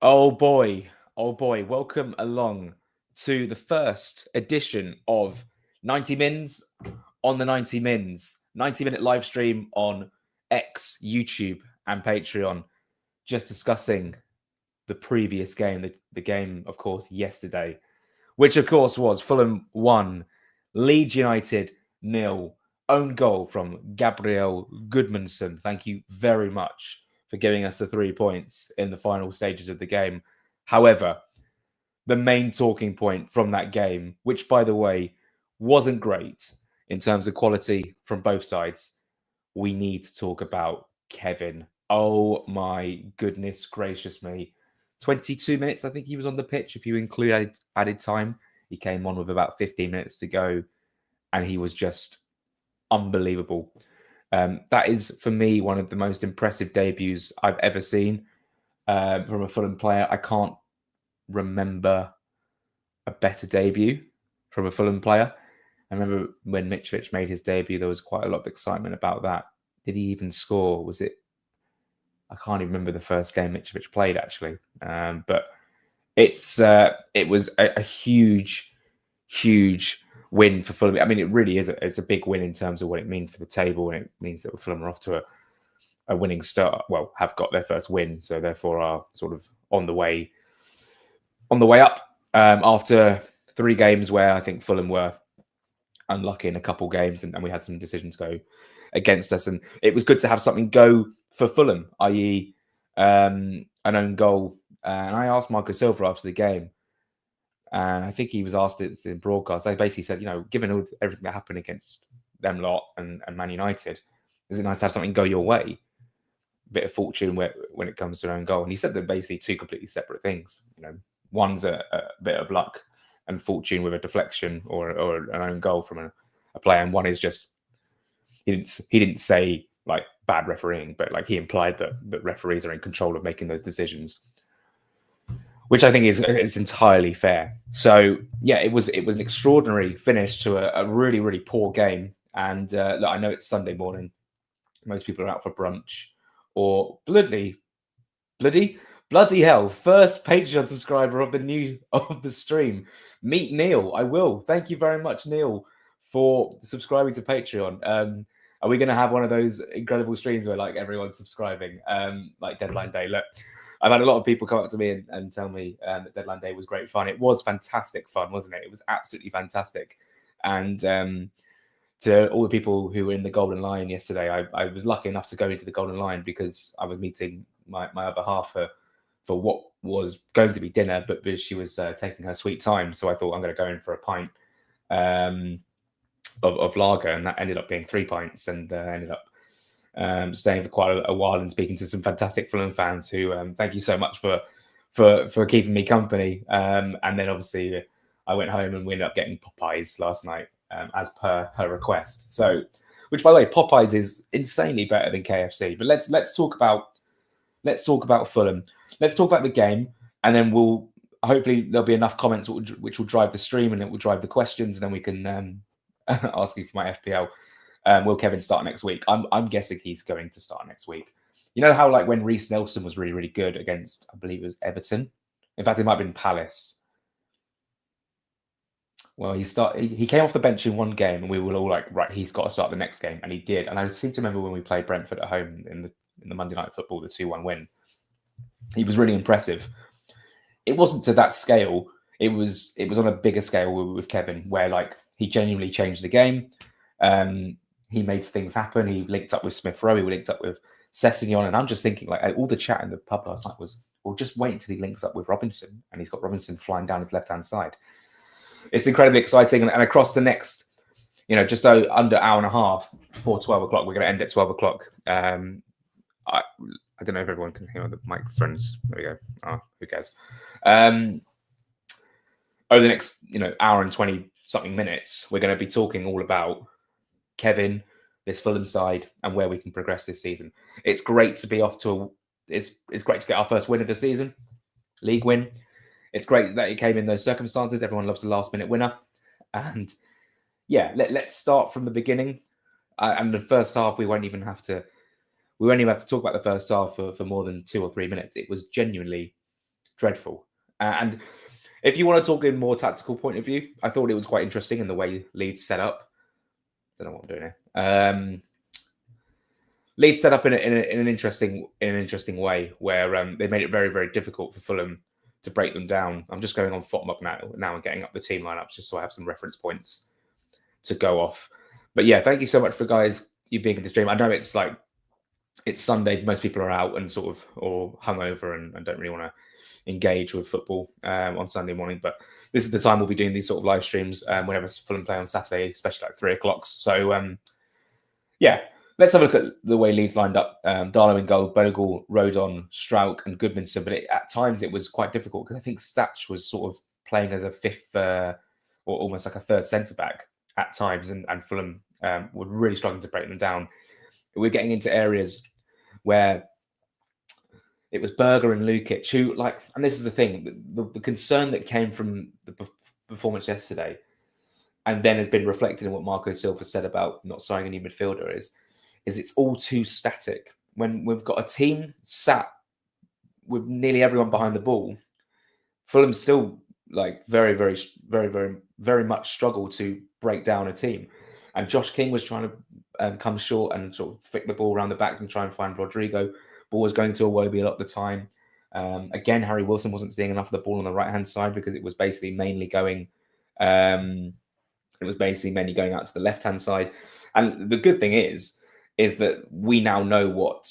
Oh boy, welcome along to the first edition of 90 Mins on the 90 Mins, 90-minute live stream on X, YouTube, and Patreon, just discussing the previous game, the game, of course, yesterday, which, of course, was Fulham 1, Leeds United 0, own goal from Gabriel Gudmundsson. Thank you very much for giving us the 3 points in the final stages of the game. However, the main talking point from that game, which, by the way, wasn't great in terms of quality from both sides, we need to talk about Kevin. Oh my goodness gracious me. 22 minutes, I think he was on the pitch. If you include added time, he came on with about 15 minutes to go, and he was just unbelievable. That is, for me, one of the most impressive debuts I've ever seen from a Fulham player. I can't remember a better debut from a Fulham player. I remember when Mitrovic made his debut, there was quite a lot of excitement about that. Did he even score? Was it? I can't even remember the first game Mitrovic played, actually. But it was a huge, huge win for Fulham. I mean, it really is. It's a big win in terms of what it means for the table, and it means that Fulham are off to a winning start. Well, have got their first win, so therefore are sort of on the way up after 3 games where I think Fulham were unlucky in a couple games, and we had some decisions go against us. And it was good to have something go for Fulham, i.e. an own goal. And I asked Marco Silva after the game, and I think he was asked it in broadcast. I basically said, given everything that happened against them lot and Man United, is it nice to have something go your way? A bit of fortune when it comes to an own goal. And he said they're basically 2 completely separate things. One's a bit of luck and fortune with a deflection or an own goal from a player, and one is just he didn't say like bad refereeing, but like he implied that referees are in control of making those decisions, which I think is entirely fair. So yeah, it was an extraordinary finish to a really, really poor game. And look, I know it's Sunday morning, most people are out for brunch or bloody hell, first Patreon subscriber of the stream. Meet Neil. I will. Thank you very much, Neil, for subscribing to Patreon. Are we going to have one of those incredible streams where like everyone's subscribing, like Deadline Day? Look, I've had a lot of people come up to me and tell me that Deadline Day was great fun. It was fantastic fun, wasn't it? It was absolutely fantastic. And to all the people who were in the Golden Lion yesterday, I was lucky enough to go into the Golden Lion because I was meeting my other half for what was going to be dinner, but she was taking her sweet time. So I thought I'm going to go in for a pint of lager, and that ended up being 3 pints, and ended up staying for quite a while and speaking to some fantastic Fulham fans who thank you so much for keeping me company. And then obviously I went home and we ended up getting Popeyes last night as per her request. So, which by the way, Popeyes is insanely better than KFC. But let's talk about Fulham. Let's talk about the game, and then hopefully there'll be enough comments which will drive the stream, and it will drive the questions, and then we can ask you for my FPL. Will Kevin start next week? I'm guessing he's going to start next week. You know how like when Reece Nelson was really, really good against, I believe it was Everton. In fact, it might have been Palace. Well, he came off the bench in one game, and we were all like, right, he's got to start the next game, and he did. And I seem to remember when we played Brentford at home in the Monday Night Football, the 2-1 win. He was really impressive. It wasn't to that scale. It was on a bigger scale with Kevin, where like he genuinely changed the game. He made things happen. He linked up with Smith Rowe. He linked up with Sessegnon. And I'm just thinking, like, all the chat in the pub last night was, well, just wait until he links up with Robinson. And he's got Robinson flying down his left-hand side. It's incredibly exciting. And across the next, just under hour and a half before 12 o'clock, we're going to end at 12 o'clock. I don't know if everyone can hear the microphones. There we go. Oh, who cares? Over the next, hour and 20-something minutes, we're going to be talking all about Kevin, this Fulham side, and where we can progress this season. It's great to be off to it's great to get our first win of the season, league win. It's great that it came in those circumstances. Everyone loves the last-minute winner. And yeah, let's start from the beginning. And the first half, we won't even have to talk about the first half for more than 2 or 3 minutes. It was genuinely dreadful. And if you want to talk in more tactical point of view, I thought it was quite interesting in the way Leeds set up. Don't know what I'm doing here. Leeds set up in an interesting way where they made it very, very difficult for Fulham to break them down. I'm just going on FotMob now and getting up the team lineups just so I have some reference points to go off. But yeah, thank you so much for you being in the stream. I know it's Sunday, most people are out and sort of or hungover and don't really want to engage with football on Sunday morning. But this is the time we'll be doing these sort of live streams whenever Fulham play on Saturday, especially like 3 o'clock. So yeah. Let's have a look at the way Leeds lined up. Darlow in goal, Bogle, Rodon, Strauch and Gudmundsson. But at times it was quite difficult because I think Statch was sort of playing as a fifth or almost like a third centre-back at times. And Fulham were really struggling to break them down. We're getting into areas where it was Berger and Lukic who, and this is the thing, the concern that came from the performance yesterday and then has been reflected in what Marco Silva said about not signing a new midfielder is it's all too static. When we've got a team sat with nearly everyone behind the ball, Fulham still very, very, very, very, very much struggle to break down a team. And Josh King was trying to come short and sort of flick the ball around the back and try and find Rodrigo. Ball was going to Iwobi a lot of the time. Again, Harry Wilson wasn't seeing enough of the ball on the right-hand side because it was basically mainly going out to the left-hand side. And the good thing is that we now know what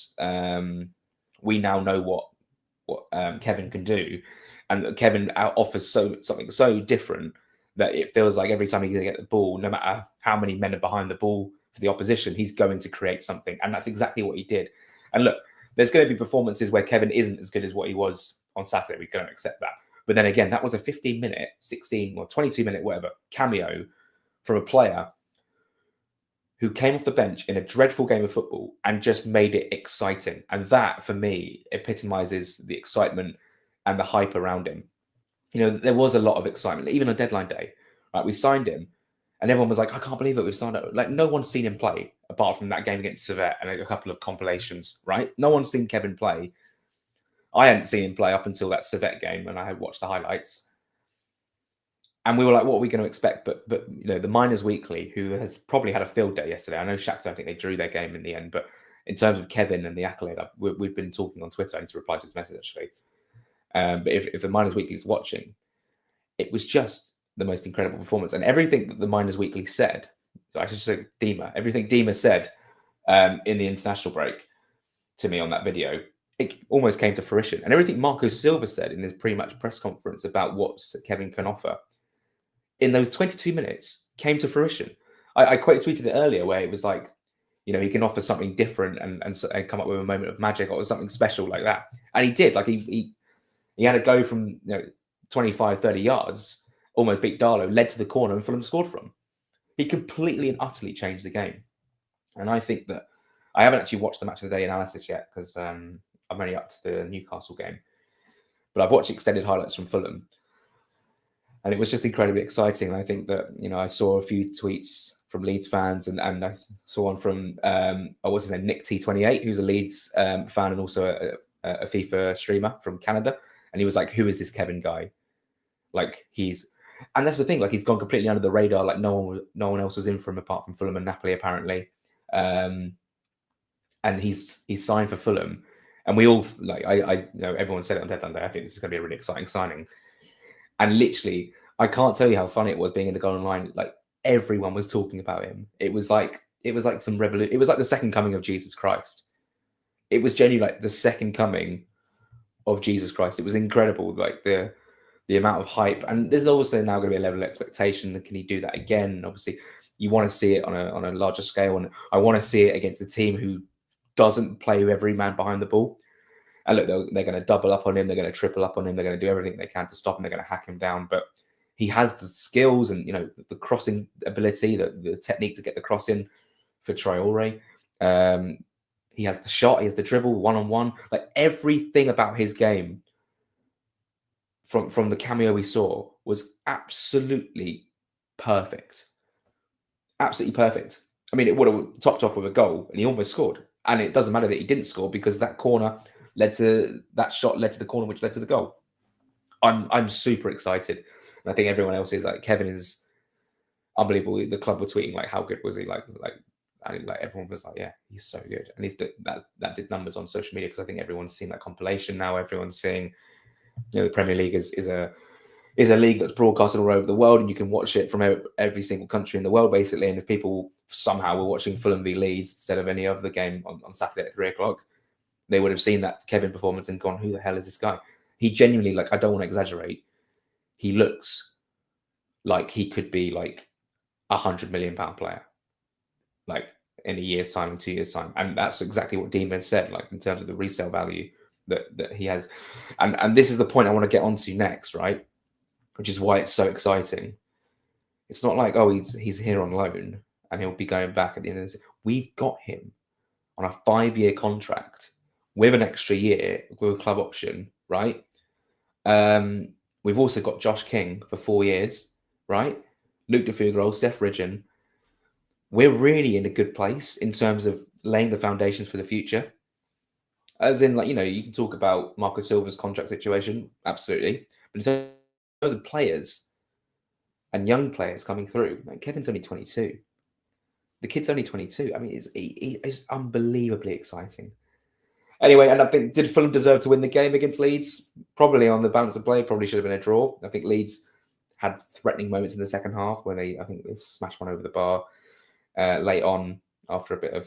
Kevin can do, and Kevin offers something so different that it feels like every time he's going to get the ball, no matter how many men are behind the ball for the opposition, he's going to create something, and that's exactly what he did. And look, there's going to be performances where Kevin isn't as good as what he was on Saturday. We're going to accept that, but then again, that was a 15-minute, 16 or 22-minute, whatever, cameo from a player who came off the bench in a dreadful game of football and just made it exciting. And that, for me, epitomizes the excitement and the hype around him. You know, there was a lot of excitement, even on deadline day. Right, we signed him, and everyone was like, I can't believe it, we've signed him. Like, no one's seen him play, apart from that game against Servette and a couple of compilations, right? No one's seen Kevin play. I hadn't seen him play up until that Servette game, and I had watched the highlights. And we were like, what are we going to expect? But you know, the Miners Weekly, who has probably had a field day yesterday. I know Shakhtar, I think they drew their game in the end. But in terms of Kevin and the accolade, we've been talking on Twitter. I need to reply to his message, actually. But if the Miners Weekly is watching, it was just the most incredible performance. And everything that the Miners Weekly said, so I should say everything Dima said in the international break to me on that video, it almost came to fruition. And everything Marco Silva said in his pre-match press conference about what Kevin can offer in those 22 minutes came to fruition. I quite tweeted it earlier where it was like, you know, he can offer something different and come up with a moment of magic or something special like that. And he did. Like he had a go from 25, 30 yards, almost beat Darlow, led to the corner and Fulham scored from. He completely and utterly changed the game. And I think that I haven't actually watched the match of the day analysis yet because I'm only up to the Newcastle game. But I've watched extended highlights from Fulham. And it was just incredibly exciting. And I think that, I saw a few tweets from Leeds fans and I saw one from, what's his name, Nick T28, who's a Leeds fan and also a FIFA streamer from Canada. And he was like, who is this Kevin guy? And that's the thing, he's gone completely under the radar. Like no one else was in for him apart from Fulham and Napoli, apparently. And he's signed for Fulham. And we all, everyone said it on deadline day, I think this is going to be a really exciting signing. And literally, I can't tell you how funny it was being in the Golden Line. Like everyone was talking about him. It was like some revolution. It was like the second coming of Jesus Christ. It was genuinely like the second coming of Jesus Christ. It was incredible, like the amount of hype. And there's also now going to be a level of expectation. Can he do that again? And obviously, you want to see it on a larger scale. And I want to see it against a team who doesn't play with every man behind the ball. And look, they're going to double up on him. They're going to triple up on him. They're going to do everything they can to stop him. They're going to hack him down. But he has the skills and, the crossing ability, the technique to get the cross in for Traore. He has the shot. He has the dribble, one-on-one. Like everything about his game from the cameo we saw was absolutely perfect. Absolutely perfect. I mean, it would have topped off with a goal and he almost scored. And it doesn't matter that he didn't score because that corner led to the corner, which led to the goal. I'm super excited. And I think everyone else is. Like, Kevin is unbelievable. The club were tweeting like, how good was he? Like everyone was like, yeah, he's so good. And that did numbers on social media, because I think everyone's seen that compilation now. Everyone's seeing, the Premier League is a league that's broadcasted all over the world, and you can watch it from every single country in the world, basically. And if people somehow were watching Fulham v Leeds instead of any other game on Saturday at 3:00, they would have seen that Kevin performance and gone, who the hell is this guy? He genuinely, like, I don't want to exaggerate, he looks like he could be like £100 million player, like in a year's time, in 2 years' time. And that's exactly what Dean has said, like in terms of the resale value that he has. And this is the point I want to get onto next, right? Which is why it's so exciting. It's not like, oh, he's here on loan and he'll be going back at the end of the season. We've got him on a 5-year contract with an extra year with a club option, right? We've also got Josh King for 4 years, right? Luke de Fugro, Seth Ridgen. We're really in a good place in terms of laying the foundations for the future. As in, like, you can talk about Marco Silva's contract situation, absolutely. But in terms of players and young players coming through, like, Kevin's only 22. The kid's only 22. I mean, it's unbelievably exciting. Anyway, and I think, did Fulham deserve to win the game against Leeds? Probably on the balance of play, probably should have been a draw. I think Leeds had threatening moments in the second half where I think they smashed one over the bar late on after a bit of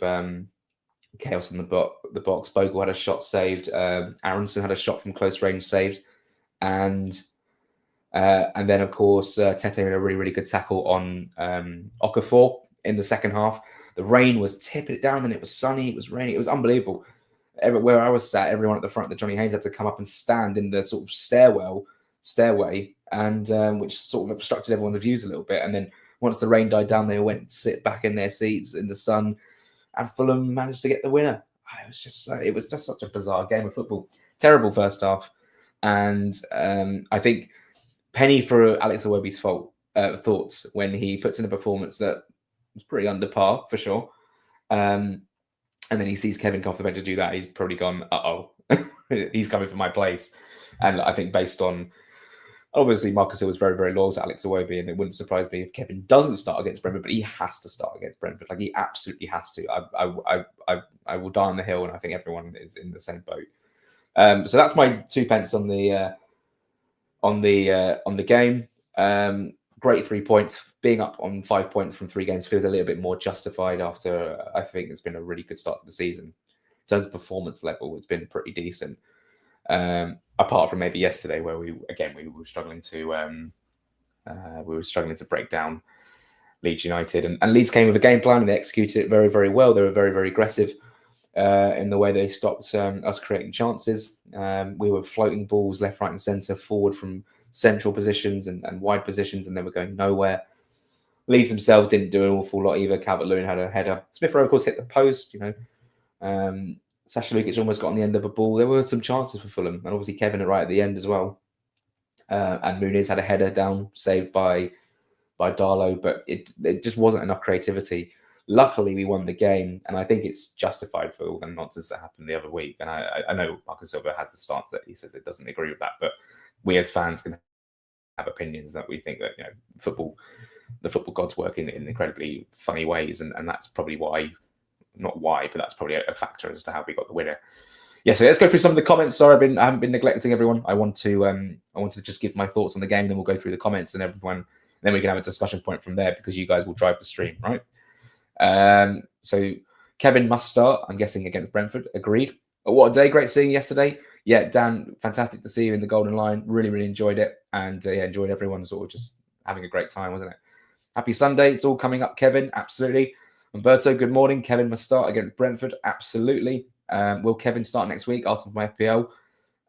chaos in the box. Bogle had a shot saved. Aronson had a shot from close range saved. And then, of course, Tete made a really, really good tackle on Okafor in the second half. The rain was tipping it down, and it was sunny. It was raining. It was unbelievable. Where I was sat, everyone at the front of the Johnny Haynes had to come up and stand in the sort of stairway, and which sort of obstructed everyone's views a little bit. And then once the rain died down, they went to sit back in their seats in the sun, and Fulham managed to get the winner. It was just such a bizarre game of football. Terrible first half, and I think penny for Alex Iwobi's thoughts when he puts in a performance that was pretty under par for sure. And then he sees Kevin come off the bench to do that. He's probably gone, he's coming for my place. And I think based on, obviously, Marcus Hill was very, very loyal to Alex Iwobi, and it wouldn't surprise me if Kevin doesn't start against Brentford, but he has to start against Brentford. Like, he absolutely has to. I will die on the hill, and I think everyone is in the same boat. So that's my 2 pence on the game. Great 3 points. Being up on 5 points from 3 games feels a little bit more justified after, I think it's been a really good start to the season. In terms of performance level, it's been pretty decent. Apart from maybe yesterday, where we were struggling to break down Leeds United, and Leeds came with a game plan and they executed it very, very well. They were very, very aggressive in the way they stopped us creating chances. We were floating balls left, right, and centre forward from central positions and wide positions, and they were going nowhere. Leeds themselves didn't do an awful lot either. Calvert-Lewin had a header. Smith Rowe, of course, hit the post. Sasha Lukic almost got on the end of a ball. There were some chances for Fulham, and obviously Kevin right at the end as well. And Muniz had a header down, saved by Darlow, but it just wasn't enough creativity. Luckily, we won the game, and I think it's justified for all the nonsense that happened the other week. And I know Marcus Silva has the stance that he says it doesn't agree with that, but we as fans can have opinions that we think that the football gods work in incredibly funny ways, and that's probably but that's probably a factor as to how we got the winner. Yeah, so let's go through some of the comments. Sorry, I haven't been neglecting everyone. I want to just give my thoughts on the game, then we'll go through the comments and everyone. And then we can have a discussion point from there, because you guys will drive the stream, right? So Kevin must start, I'm guessing, against Brentford. Agreed. What a day. Great seeing you yesterday. Yeah, Dan, fantastic to see you in the Golden Line. Really, really enjoyed it. And enjoyed everyone sort of just having a great time, wasn't it? Happy Sunday. It's all coming up, Kevin. Absolutely. Umberto, good morning. Kevin must start against Brentford. Absolutely. Will Kevin start next week after my FPL?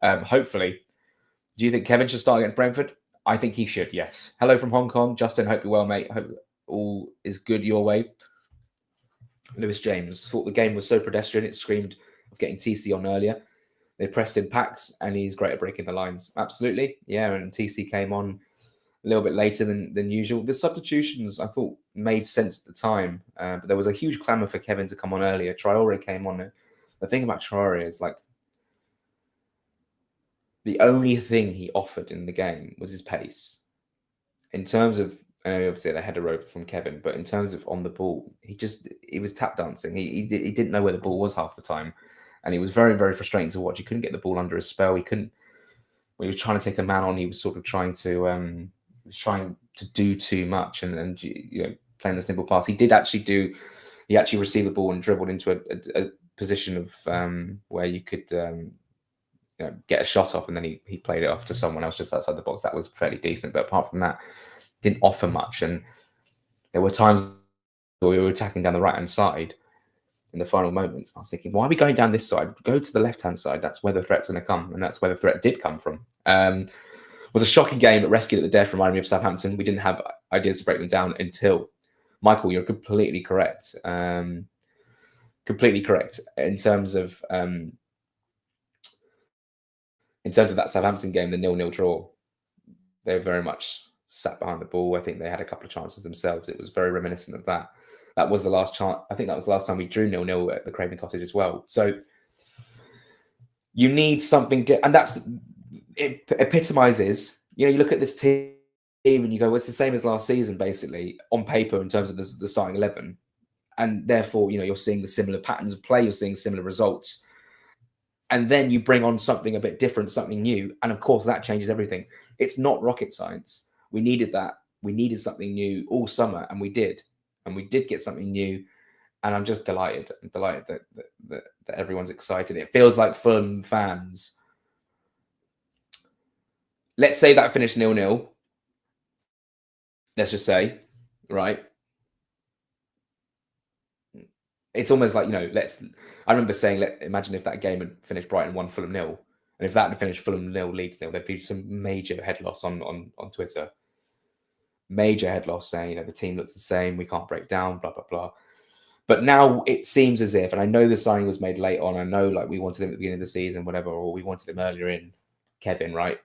Hopefully. Do you think Kevin should start against Brentford? I think he should, yes. Hello from Hong Kong. Justin, hope you're well, mate. Hope all is good your way. Lewis James thought the game was so pedestrian, it screamed of getting TC on earlier. They pressed in packs, and he's great at breaking the lines. Absolutely. Yeah, and TC came on a little bit later than usual. The substitutions, I thought, made sense at the time, but there was a huge clamour for Kevin to come on earlier. Traore came on. The thing about Traore is, like, the only thing he offered in the game was his pace. In terms of, obviously they had a rope from Kevin, but in terms of on the ball, he was tap dancing. He didn't know where the ball was half the time, and he was very, very frustrating to watch. He couldn't get the ball under his spell. He couldn't. When he was trying to take a man on, he was sort of trying to do too much and playing the simple pass. He actually received the ball and dribbled into a position of where you could get a shot off, and then he played it off to someone else just outside the box. That was fairly decent, but apart from that, didn't offer much. And there were times where we were attacking down the right hand side in the final moments. I was thinking, why are we going down this side? Go to the left hand side. That's where the threat's going to come, and that's where the threat did come from. It was a shocking game, but rescued at the death reminded me of Southampton. We didn't have ideas to break them down until Michael. You're completely correct. Completely correct in terms of that Southampton game, the 0-0 draw. They were very much sat behind the ball. I think they had a couple of chances themselves. It was very reminiscent of that. That was the last chance. I think that was the last time we drew 0-0 at the Craven Cottage as well. So you need something, and it epitomizes. You look at this team and you go, well, it's the same as last season, basically, on paper in terms of the starting 11. And therefore, you're seeing the similar patterns of play, you're seeing similar results. And then you bring on something a bit different, something new. And of course, that changes everything. It's not rocket science. We needed that. We needed something new all summer, and we did. And we did get something new. And I'm just delighted. I'm delighted that everyone's excited. It feels like Fulham fans. Let's say that finished 0-0. Let's just say, right? It's almost like, I remember saying, imagine if that game had finished Brighton 1, Fulham 0. And if that had finished Fulham 0, Leeds 0, there'd be some major head loss on Twitter. Major head loss saying, the team looks the same, we can't break down, blah, blah, blah. But now it seems as if, and I know the signing was made late on, I know we wanted him at the beginning of the season, whatever, or we wanted him earlier in, Kevin, right?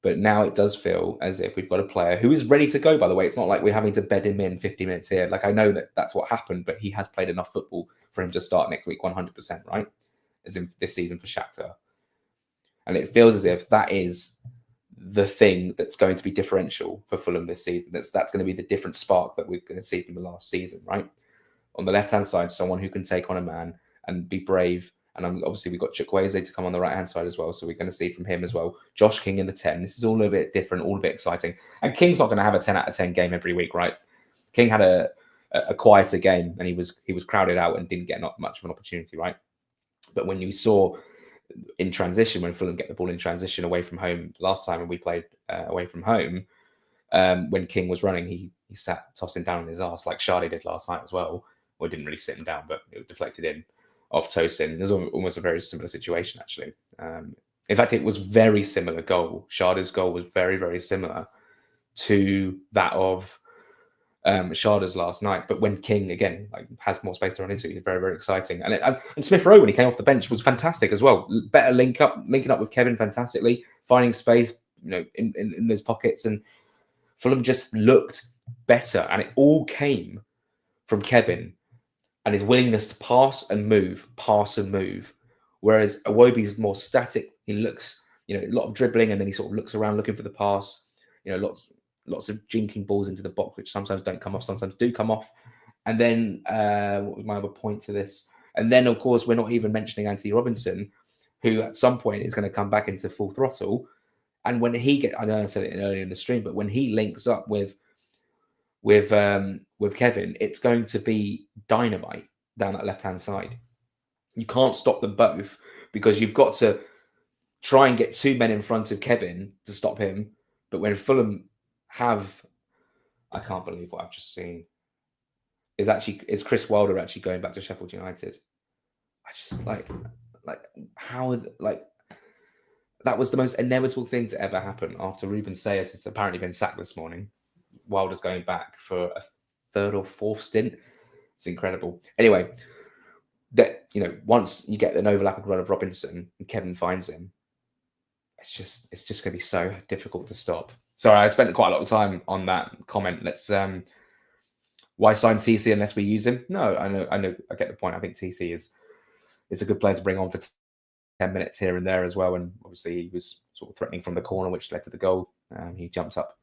But now it does feel as if we've got a player who is ready to go, by the way. It's not like we're having to bed him in 50 minutes here. I know that's what happened, but he has played enough football for him to start next week 100%, right? As in this season for Shakhtar. And it feels as if that is the thing that's going to be differential for Fulham this season. That's going to be the different spark that we're going to see from the last season, right? On the left-hand side, someone who can take on a man and be brave. And obviously we've got Chukwueze to come on the right-hand side as well. So we're going to see from him as well. Josh King in the 10. This is all a bit different, all a bit exciting. And King's not going to have a 10 out of 10 game every week, right? King had a quieter game, and he was crowded out and didn't get not much of an opportunity, right? But when you saw in transition, when Fulham get the ball in transition away from home last time, and we played away from home, when King was running, he sat tossing down on his arse like Shardy did last night as well. Well, didn't really sit him down, but it was deflected in off Tosin. It was almost a very similar situation, actually. In fact, it was very similar goal. Sharda's goal was very, very similar to that of Sharda's last night. But when King, again, has more space to run into, he's very, very exciting. And Smith Rowe, when he came off the bench, was fantastic as well. Better linking up with Kevin fantastically, finding space, in those pockets. And Fulham just looked better. And it all came from Kevin and his willingness to pass and move. Whereas Iwobi's more static. He looks, a lot of dribbling, and then he sort of looks around looking for the pass. Lots of jinking balls into the box, which sometimes don't come off, sometimes do come off. And then, what was my other point to this? And then, of course, we're not even mentioning Anthony Robinson, who at some point is going to come back into full throttle. And when I know I said it earlier in the stream, but when he links up with Kevin, it's going to be dynamite down that left-hand side. You can't stop them both, because you've got to try and get two men in front of Kevin to stop him. But when Fulham I can't believe what I've just seen. Is Chris Wilder actually going back to Sheffield United? I just how that was the most inevitable thing to ever happen after Ruben Sayers has apparently been sacked this morning. Wilder's going back for a third or fourth stint. It's incredible. Anyway, once you get an overlapping run of Robinson and Kevin finds him, it's just going to be so difficult to stop. Sorry, I spent quite a lot of time on that comment. Let's why sign TC unless we use him? No, I know, I get the point. I think TC is a good player to bring on for 10 minutes here and there as well. And obviously he was sort of threatening from the corner, which led to the goal. He jumped up.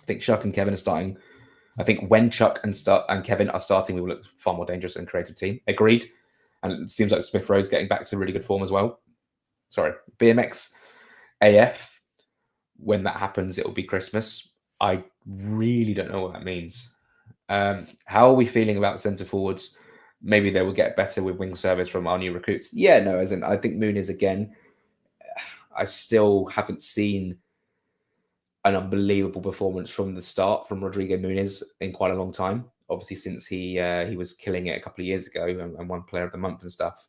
I think Chuck and Kevin are starting. I think when Chuck and Kevin are starting, we will look far more dangerous and creative team. Agreed. And it seems like Smith Rowe's getting back to really good form as well. Sorry, BMX AF. When that happens, it will be Christmas. I really don't know what that means. How are we feeling about centre forwards? Maybe they will get better with wing service from our new recruits. Yeah, no, as in I think Muniz again. I still haven't seen an unbelievable performance from the start from Rodrigo Muniz in quite a long time. Obviously, since he was killing it a couple of years ago and won Player of the Month and stuff.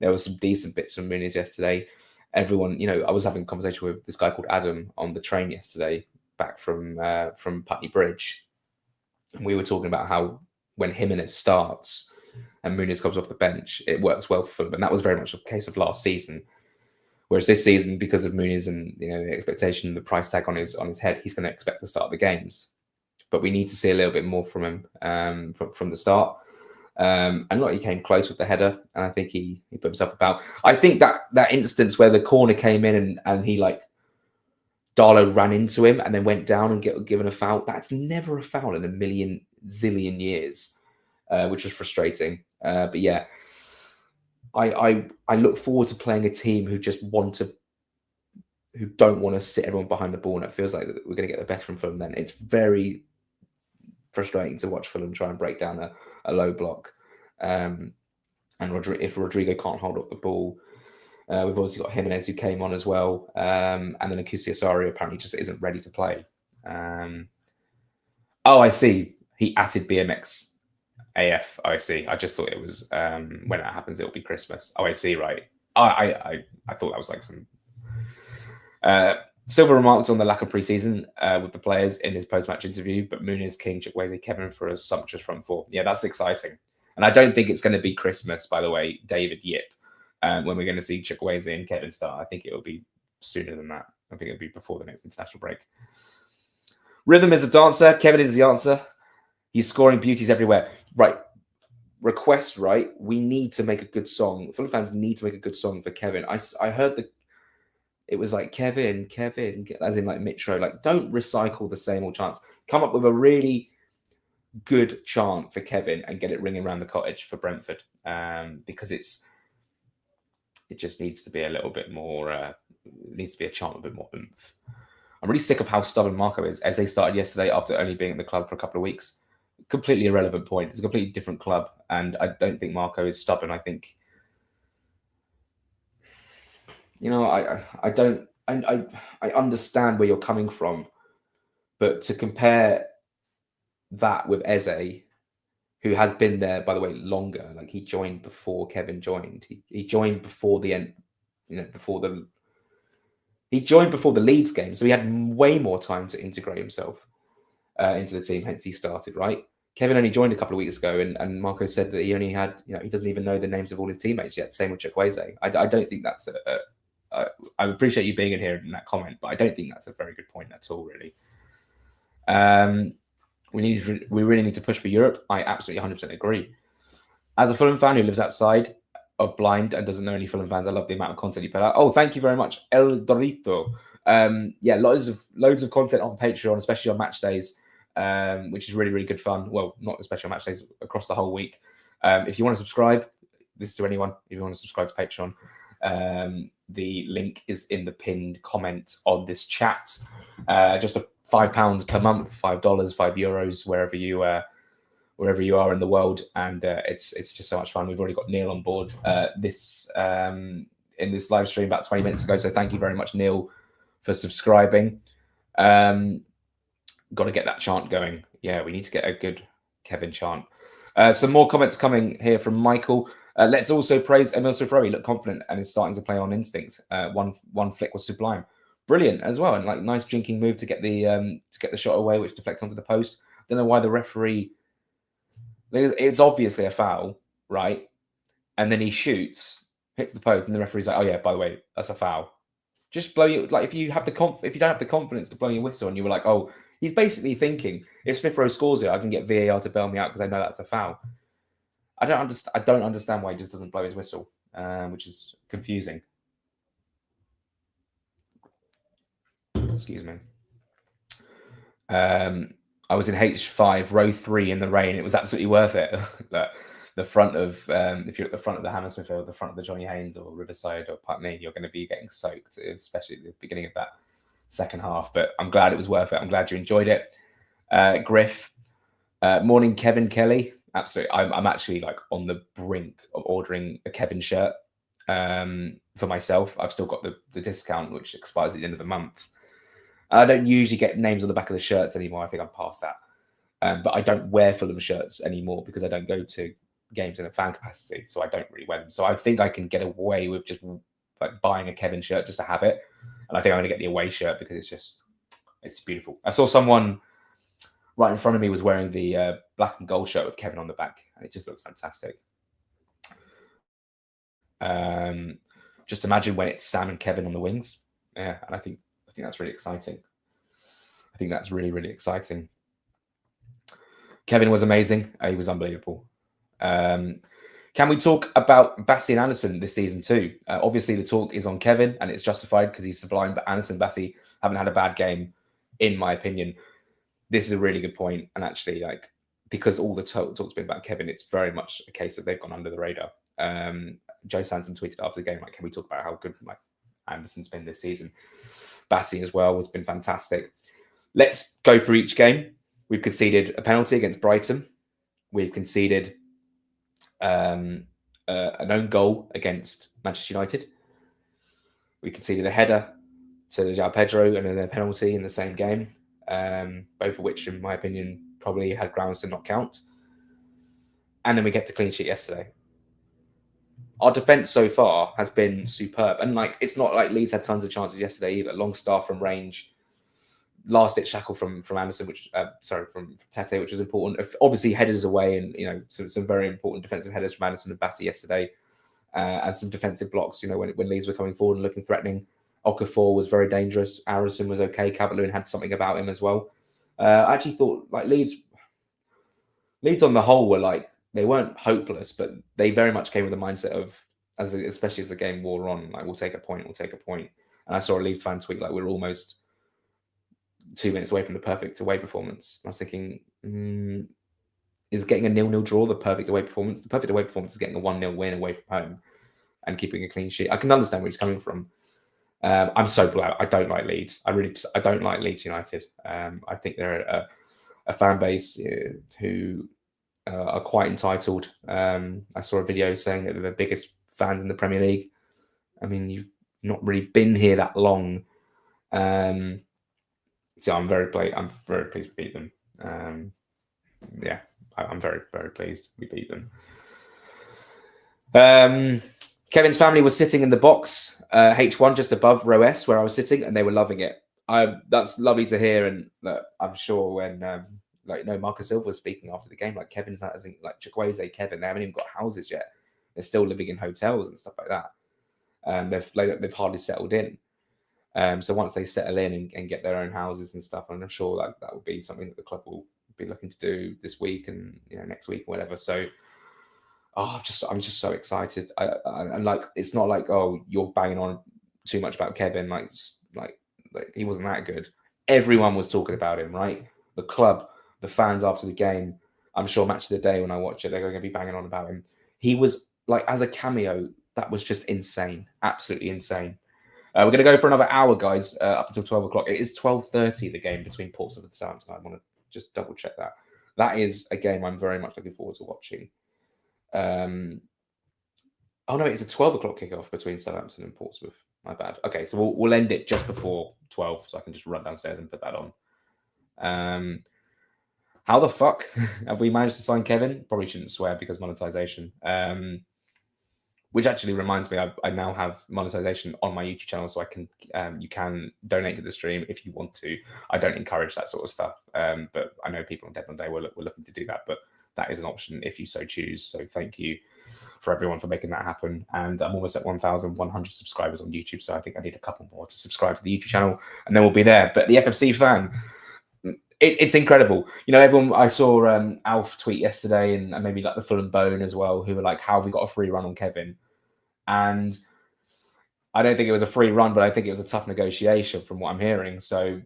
There were some decent bits from Muniz yesterday. Everyone, I was having a conversation with this guy called Adam on the train yesterday, back from Putney Bridge, and we were talking about how when Jimenez starts and Muniz comes off the bench, it works well for Fulham. And that was very much a case of last season. Whereas this season, because of Muniz and the expectation, the price tag on his head, he's going to expect to start the games. But we need to see a little bit more from him from the start. And look, he came close with the header, and I think he put himself about. I think that instance where the corner came in and he Darlow ran into him and then went down and given a foul. That's never a foul in a million zillion years, which was frustrating. But yeah, I look forward to playing a team who don't want to sit everyone behind the ball, and it feels like we're going to get the best from Fulham. Then it's very frustrating to watch Fulham try and break down a low block. And if Rodrigo can't hold up the ball, we've obviously got Jimenez who came on as well, and then Akusi Asari apparently just isn't ready to play. I see. He added BMX AF. I see. I just thought it was when that happens, it'll be Christmas. I see. Right. I thought that was like some. Silva remarked on the lack of preseason with the players in his post-match interview, but Muniz, King, Chukwueze, Kevin for a sumptuous front four. Yeah, that's exciting. And I don't think it's going to be Christmas, by the way, David Yip, when we're going to see Chukwueze and Kevin start. I think it will be sooner than that. I think it'll be before the next international break. Rhythm is a dancer. Kevin is the answer. He's scoring beauties everywhere. Right. Request, right? We need to make a good song. Fulham fans need to make a good song for Kevin. I heard it was like Kevin, as in like Mitro. Like, don't recycle the same old chants. Come up with a really good chant for Kevin and get it ringing around the cottage for Brentford. Because it just needs to be a little bit more. It needs to be a chant with a bit more oomph. I'm really sick of how stubborn Marco is. As they started yesterday after only being at the club for a couple of weeks. Completely irrelevant point. It's a completely different club, and I don't think Marco is stubborn. I think. I understand where you're coming from, but to compare that with Eze, who has been there, by the way, longer, like he joined before Kevin joined. He joined before the end, he joined before the Leeds game, so he had way more time to integrate himself into the team. Hence, he started, right? Kevin only joined a couple of weeks ago, and Marco said that he only had, he doesn't even know the names of all his teammates yet. Same with Chukwueze. I don't think that's I appreciate you being in here in that comment, but I don't think that's a very good point at all, really. We really need to push for Europe. I absolutely 100% agree. As a Fulham fan who lives outside of Blind and doesn't know any Fulham fans, I love the amount of content you put out. Oh, thank you very much, El Dorito. Loads of content on Patreon, especially on match days, which is really, really good fun. Well, not especially on match days, across the whole week. If you want to subscribe, this is to anyone. If you want to subscribe to Patreon, the link is in the pinned comment on this chat. Just £5 per month, $5, €5, wherever you are in the world, and it's just so much fun. We've already got Neil on board in this live stream about 20 minutes ago. So thank you very much, Neil, for subscribing. Got to get that chant going. Yeah, we need to get a good Kevin chant. Some more comments coming here from Michael. Let's also praise Emil Smith-Rowe. He looked confident and is starting to play on instincts. One flick was sublime, brilliant as well, and like nice jinking move to get the shot away, which deflects onto the post. Don't know why the referee. It's obviously a foul, right? And then he shoots, hits the post, and the referee's like, "Oh yeah, by the way, that's a foul." Just blow you if you don't have the confidence to blow your whistle, and you were like, "Oh." He's basically thinking, if Smith Rowe scores it, I can get VAR to bail me out because I know that's a foul. I don't understand why he just doesn't blow his whistle. which is confusing. Excuse me. I was in H5, row 3 in the rain. It was absolutely worth it. The front of, if you're at the front of the Hammersmith Hill, the front of the Johnny Haynes or Riverside or Putney, you're going to be getting soaked, especially at the beginning of that second half. But I'm glad it was worth it. I'm glad you enjoyed it. Griff, morning, Kevin Kelly. Absolutely. I'm actually like on the brink of ordering a Kevin shirt for myself. I've still got the discount, which expires at the end of the month. I don't usually get names on the back of the shirts anymore. I think I'm past that. But I don't wear Fulham shirts anymore because I don't go to games in a fan capacity. So I don't really wear them. So I think I can get away with just like buying a Kevin shirt just to have it. And I think I'm going to get the away shirt because it's beautiful. I saw someone right in front of me was wearing the black and gold shirt with Kevin on the back. And it just looks fantastic. Just imagine when it's Sam and Kevin on the wings. Yeah, and I think that's really exciting. I think that's really, really exciting. Kevin was amazing. He was unbelievable. Can we talk about Bassi and Anderson this season too? Obviously, the talk is on Kevin, and it's justified because he's sublime. But Anderson and Bassi haven't had a bad game, in my opinion. This is a really good point, and actually, like because all the talk's been about Kevin, it's very much a case that they've gone under the radar. Joe Sansom tweeted after the game, like, "Can we talk about how good like Anderson's been this season?" Bassi as well has been fantastic. Let's go through each game. We've conceded a penalty against Brighton. We've conceded an own goal against Manchester United. We conceded a header to João Pedro and then a penalty in the same game, both of which, in my opinion, probably had grounds to not count. And then we kept the clean sheet yesterday. Our defence so far has been superb. And like it's not like Leeds had tons of chances yesterday either. Longstaff from range, last-ditch shackle from Anderson, from Tete, which was important. Obviously, headers away and, some very important defensive headers from Anderson and Bassi yesterday. And some defensive blocks, when Leeds were coming forward and looking threatening. Okafor was very dangerous. Arison was okay. Calvert-Lewin had something about him as well. I actually thought like Leeds on the whole were like, they weren't hopeless, but they very much came with the mindset of, especially as the game wore on, like, we'll take a point. And I saw a Leeds fan tweet, like, we're almost 2 minutes away from the perfect away performance. I was thinking, is getting a 0-0 draw the perfect away performance? The perfect away performance is getting a 1-0 win away from home and keeping a clean sheet. I can understand where he's coming from. I'm so glad. I don't like Leeds. I don't like Leeds United. I think they're a fan base who are quite entitled. I saw a video saying that they're the biggest fans in the Premier League. I mean, you've not really been here that long. So I'm very pleased we beat them. I'm very, very pleased we beat them. Kevin's family was sitting in the box, H1, just above row S, where I was sitting, and they were loving it. That's lovely to hear, and I'm sure when Marcus Silva was speaking after the game, like Kevin's not, like Chukwueze, Kevin, they haven't even got houses yet. They're still living in hotels and stuff like that. They've hardly settled in. So once they settle in and get their own houses and stuff, and I'm sure that will be something that the club will be looking to do this week and next week or whatever. So, I'm just so excited. And like it's not like, oh, you're banging on too much about Kevin. Like he wasn't that good. Everyone was talking about him, right? The club, the fans after the game. I'm sure match of the day when I watch it, they're going to be banging on about him. He was like, as a cameo, that was just insane, absolutely insane. We're going to go for another hour, guys, up until 12 o'clock. It is 12:30, the game between Portsmouth and Southampton. I want to just double check that. That is a game I'm very much looking forward to watching. Oh no, it's a 12 o'clock kickoff between Southampton and Portsmouth. My bad. Okay, so we'll end it just before 12, so I can just run downstairs and put that on. How the fuck have we managed to sign Kevin? Probably shouldn't swear because monetization. Which actually reminds me, I now have monetization on my YouTube channel, so I can you can donate to the stream if you want to. I don't encourage that sort of stuff, but I know people on Dead on Day were looking to do that, but that is an option if you so choose. So thank you for everyone for making that happen. And I'm almost at 1,100 subscribers on YouTube, so I think I need a couple more to subscribe to the YouTube channel, and then we'll be there. But the FFC fan, it's incredible. Everyone, I saw Alf tweet yesterday and maybe like the Fulham Bone as well, who were like, how have we got a free run on Kevin? And I don't think it was a free run, but I think it was a tough negotiation from what I'm hearing. So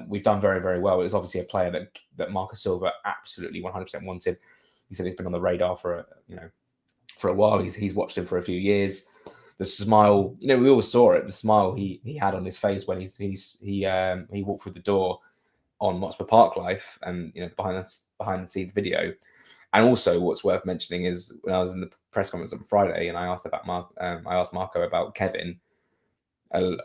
we've done very, very well. It was obviously a player that Marcus Silva absolutely 100% wanted. He said he's been on the radar for a while. He's watched him for a few years. The smile, we all saw it. The smile he had on his face when he walked through the door on Hotspur Park Life, and behind the scenes video. And also, what's worth mentioning is when I was in the press conference on Friday, and I asked Marco about Kevin. When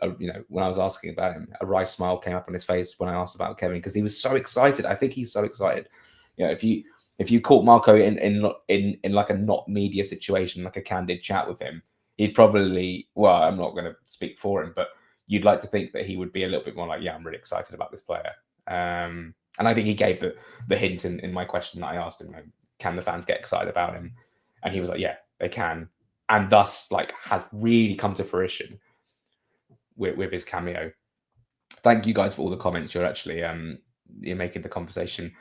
I was asking about him, a wry smile came up on his face when I asked about Kevin, because he was so excited. I think he's so excited. If you caught Marco in like a not media situation, like a candid chat with him, he'd probably, well, I'm not going to speak for him, but you'd like to think that he would be a little bit more like, yeah, I'm really excited about this player. And I think he gave the hint in my question that I asked him, can the fans get excited about him? And he was like, yeah, they can. And thus, has really come to fruition with his cameo. Thank you guys for all the comments. You're actually you're making the conversation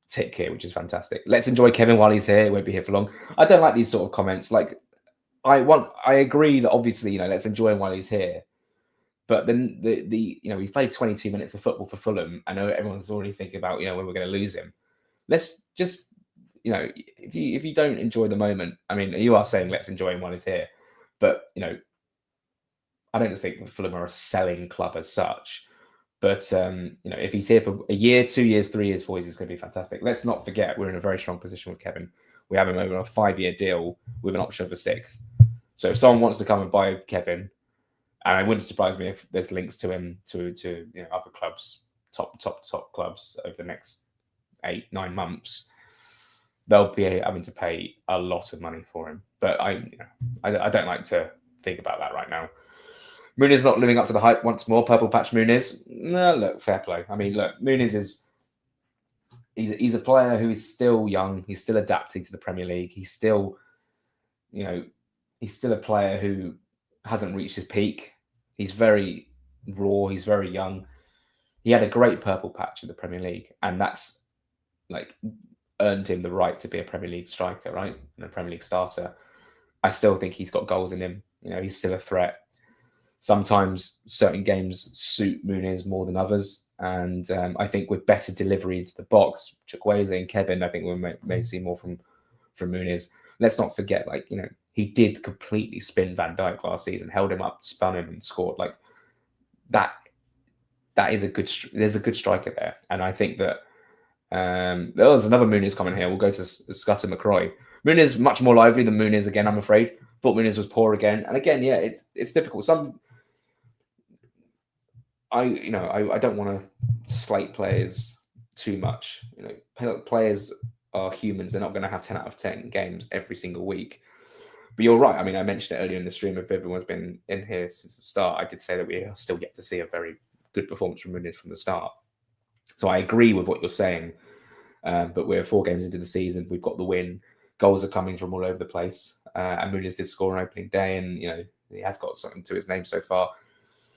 tick here, which is fantastic. Let's enjoy Kevin while he's here. He won't be here for long. I don't like these sort of comments. I agree that obviously, let's enjoy him while he's here. But then he's played 22 minutes of football for Fulham. I know everyone's already thinking about, when we're going to lose him. Let's just, if you don't enjoy the moment, I mean, you are saying let's enjoy him while he's here. But, I don't just think Fulham are a selling club as such. But, if he's here for a year, 2 years, 3 years, 4 years, it's going to be fantastic. Let's not forget we're in a very strong position with Kevin. We have him over a 5-year deal with an option of a 6th. So if someone wants to come and buy Kevin, and it wouldn't surprise me if there's links to him to other clubs, top clubs over the next 8-9 months, they'll be having to pay a lot of money for him. But I don't like to think about that right now. Muniz not living up to the hype once more. Purple patch Muniz. No, look, fair play. I mean, look, Muniz he's a player who is still young. He's still adapting to the Premier League. He's still, he's still a player who hasn't reached his peak. He's very raw. He's very young. He had a great purple patch in the Premier League, and that's earned him the right to be a Premier League striker, right? And a Premier League starter. I still think he's got goals in him. He's still a threat. Sometimes certain games suit Muniz more than others. And I think with better delivery into the box, Chukwueze and Kevin, I think we may see more from Muniz. Let's not forget, he did completely spin Van Dijk last season, held him up, spun him, and scored. That is there's a good striker there. And I think that there's another Muniz comment here. We'll go to Scott and McCroy. Muniz much more lively than Muniz again, I'm afraid. Thought Muniz was poor again. And again, yeah, it's difficult. I don't want to slate players too much. Players are humans. They're not going to have 10 out of 10 games every single week. But you're right. I mean, I mentioned it earlier in the stream. If everyone's been in here since the start, I did say that we are still yet to see a very good performance from Muniz from the start. So I agree with what you're saying. But we're 4 games into the season. We've got the win. Goals are coming from all over the place. And Muniz did score on opening day, and he has got something to his name so far.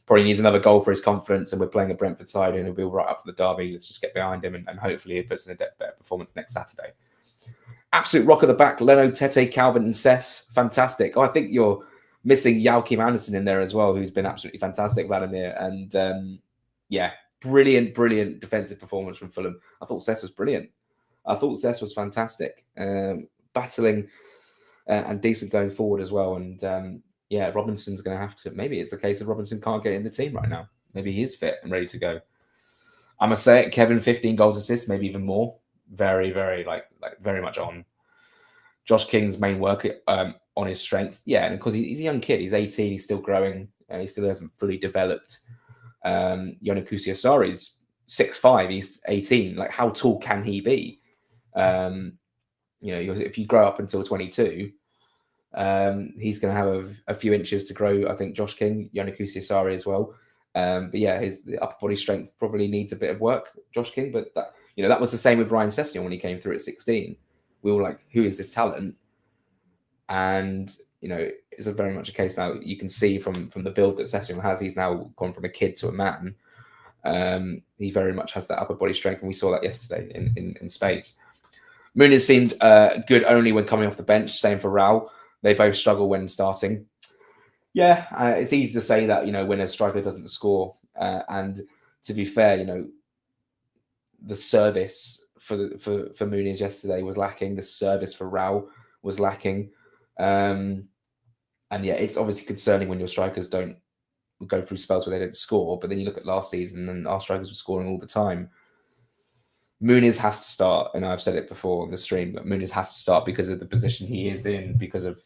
Probably needs another goal for his confidence, and we're playing a Brentford side, and he'll be right up for the derby. Let's just get behind him, and hopefully he puts in a better performance next Saturday. Absolute rock at the back. Leno, Tete, Calvin, and Cess. Fantastic. I think you're missing Joachim Andersen in there as well, who's been absolutely fantastic, Vladimir. And brilliant defensive performance from Fulham. I thought Cess was brilliant. I thought Cess was fantastic. Battling and decent going forward as well. And Robinson's going to have to. Maybe it's a case of Robinson can't get in the team right now. Maybe he is fit and ready to go. I must say it, Kevin, 15 goals, assists, maybe even more. Very, very very much on Josh King's main work on his strength. Yeah, and because he's a young kid, he's 18, he's still growing, he still hasn't fully developed. Yona Kusiasari's 6'5", he's 18. How tall can he be? If you grow up until 22. He's going to have a few inches to grow. I think Josh King, Yona Kusiasari as well. But yeah, the upper body strength probably needs a bit of work, Josh King. But that was the same with Ryan Sessegnon when he came through at 16. We were like, who is this talent? And it's very much a case now. You can see from the build that Sessegnon has, he's now gone from a kid to a man. He very much has that upper body strength, and we saw that yesterday in spades. Muniz seemed good only when coming off the bench. Same for Raul. They both struggle when starting. Yeah, it's easy to say that, when a striker doesn't score. And to be fair, the service for Muniz yesterday was lacking. The service for Rao was lacking. And yeah, it's obviously concerning when your strikers don't go through spells where they don't score. But then you look at last season and our strikers were scoring all the time. Muniz has to start, and I've said it before on the stream, but Muniz has to start because of the position he is in, because of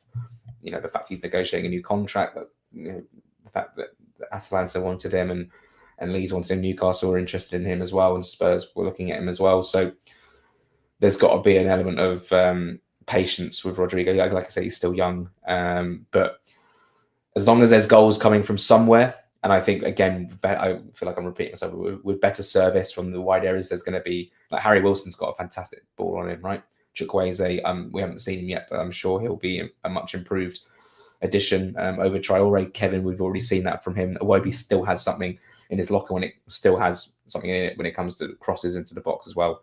the fact he's negotiating a new contract, that the fact that Atalanta wanted him and Leeds wanted him, Newcastle were interested in him as well, and Spurs were looking at him as well. So there's got to be an element of patience with Rodrigo. Like I say, he's still young, but as long as there's goals coming from somewhere. And I think, again, I feel like I'm repeating myself, with better service from the wide areas, there's going to be, like, Harry Wilson's got a fantastic ball on him, right? Chukwueze, we haven't seen him yet, but I'm sure he'll be a much improved addition over Traore. Kevin, we've already seen that from him. Iwobi still has something in his locker when it comes to crosses into the box as well.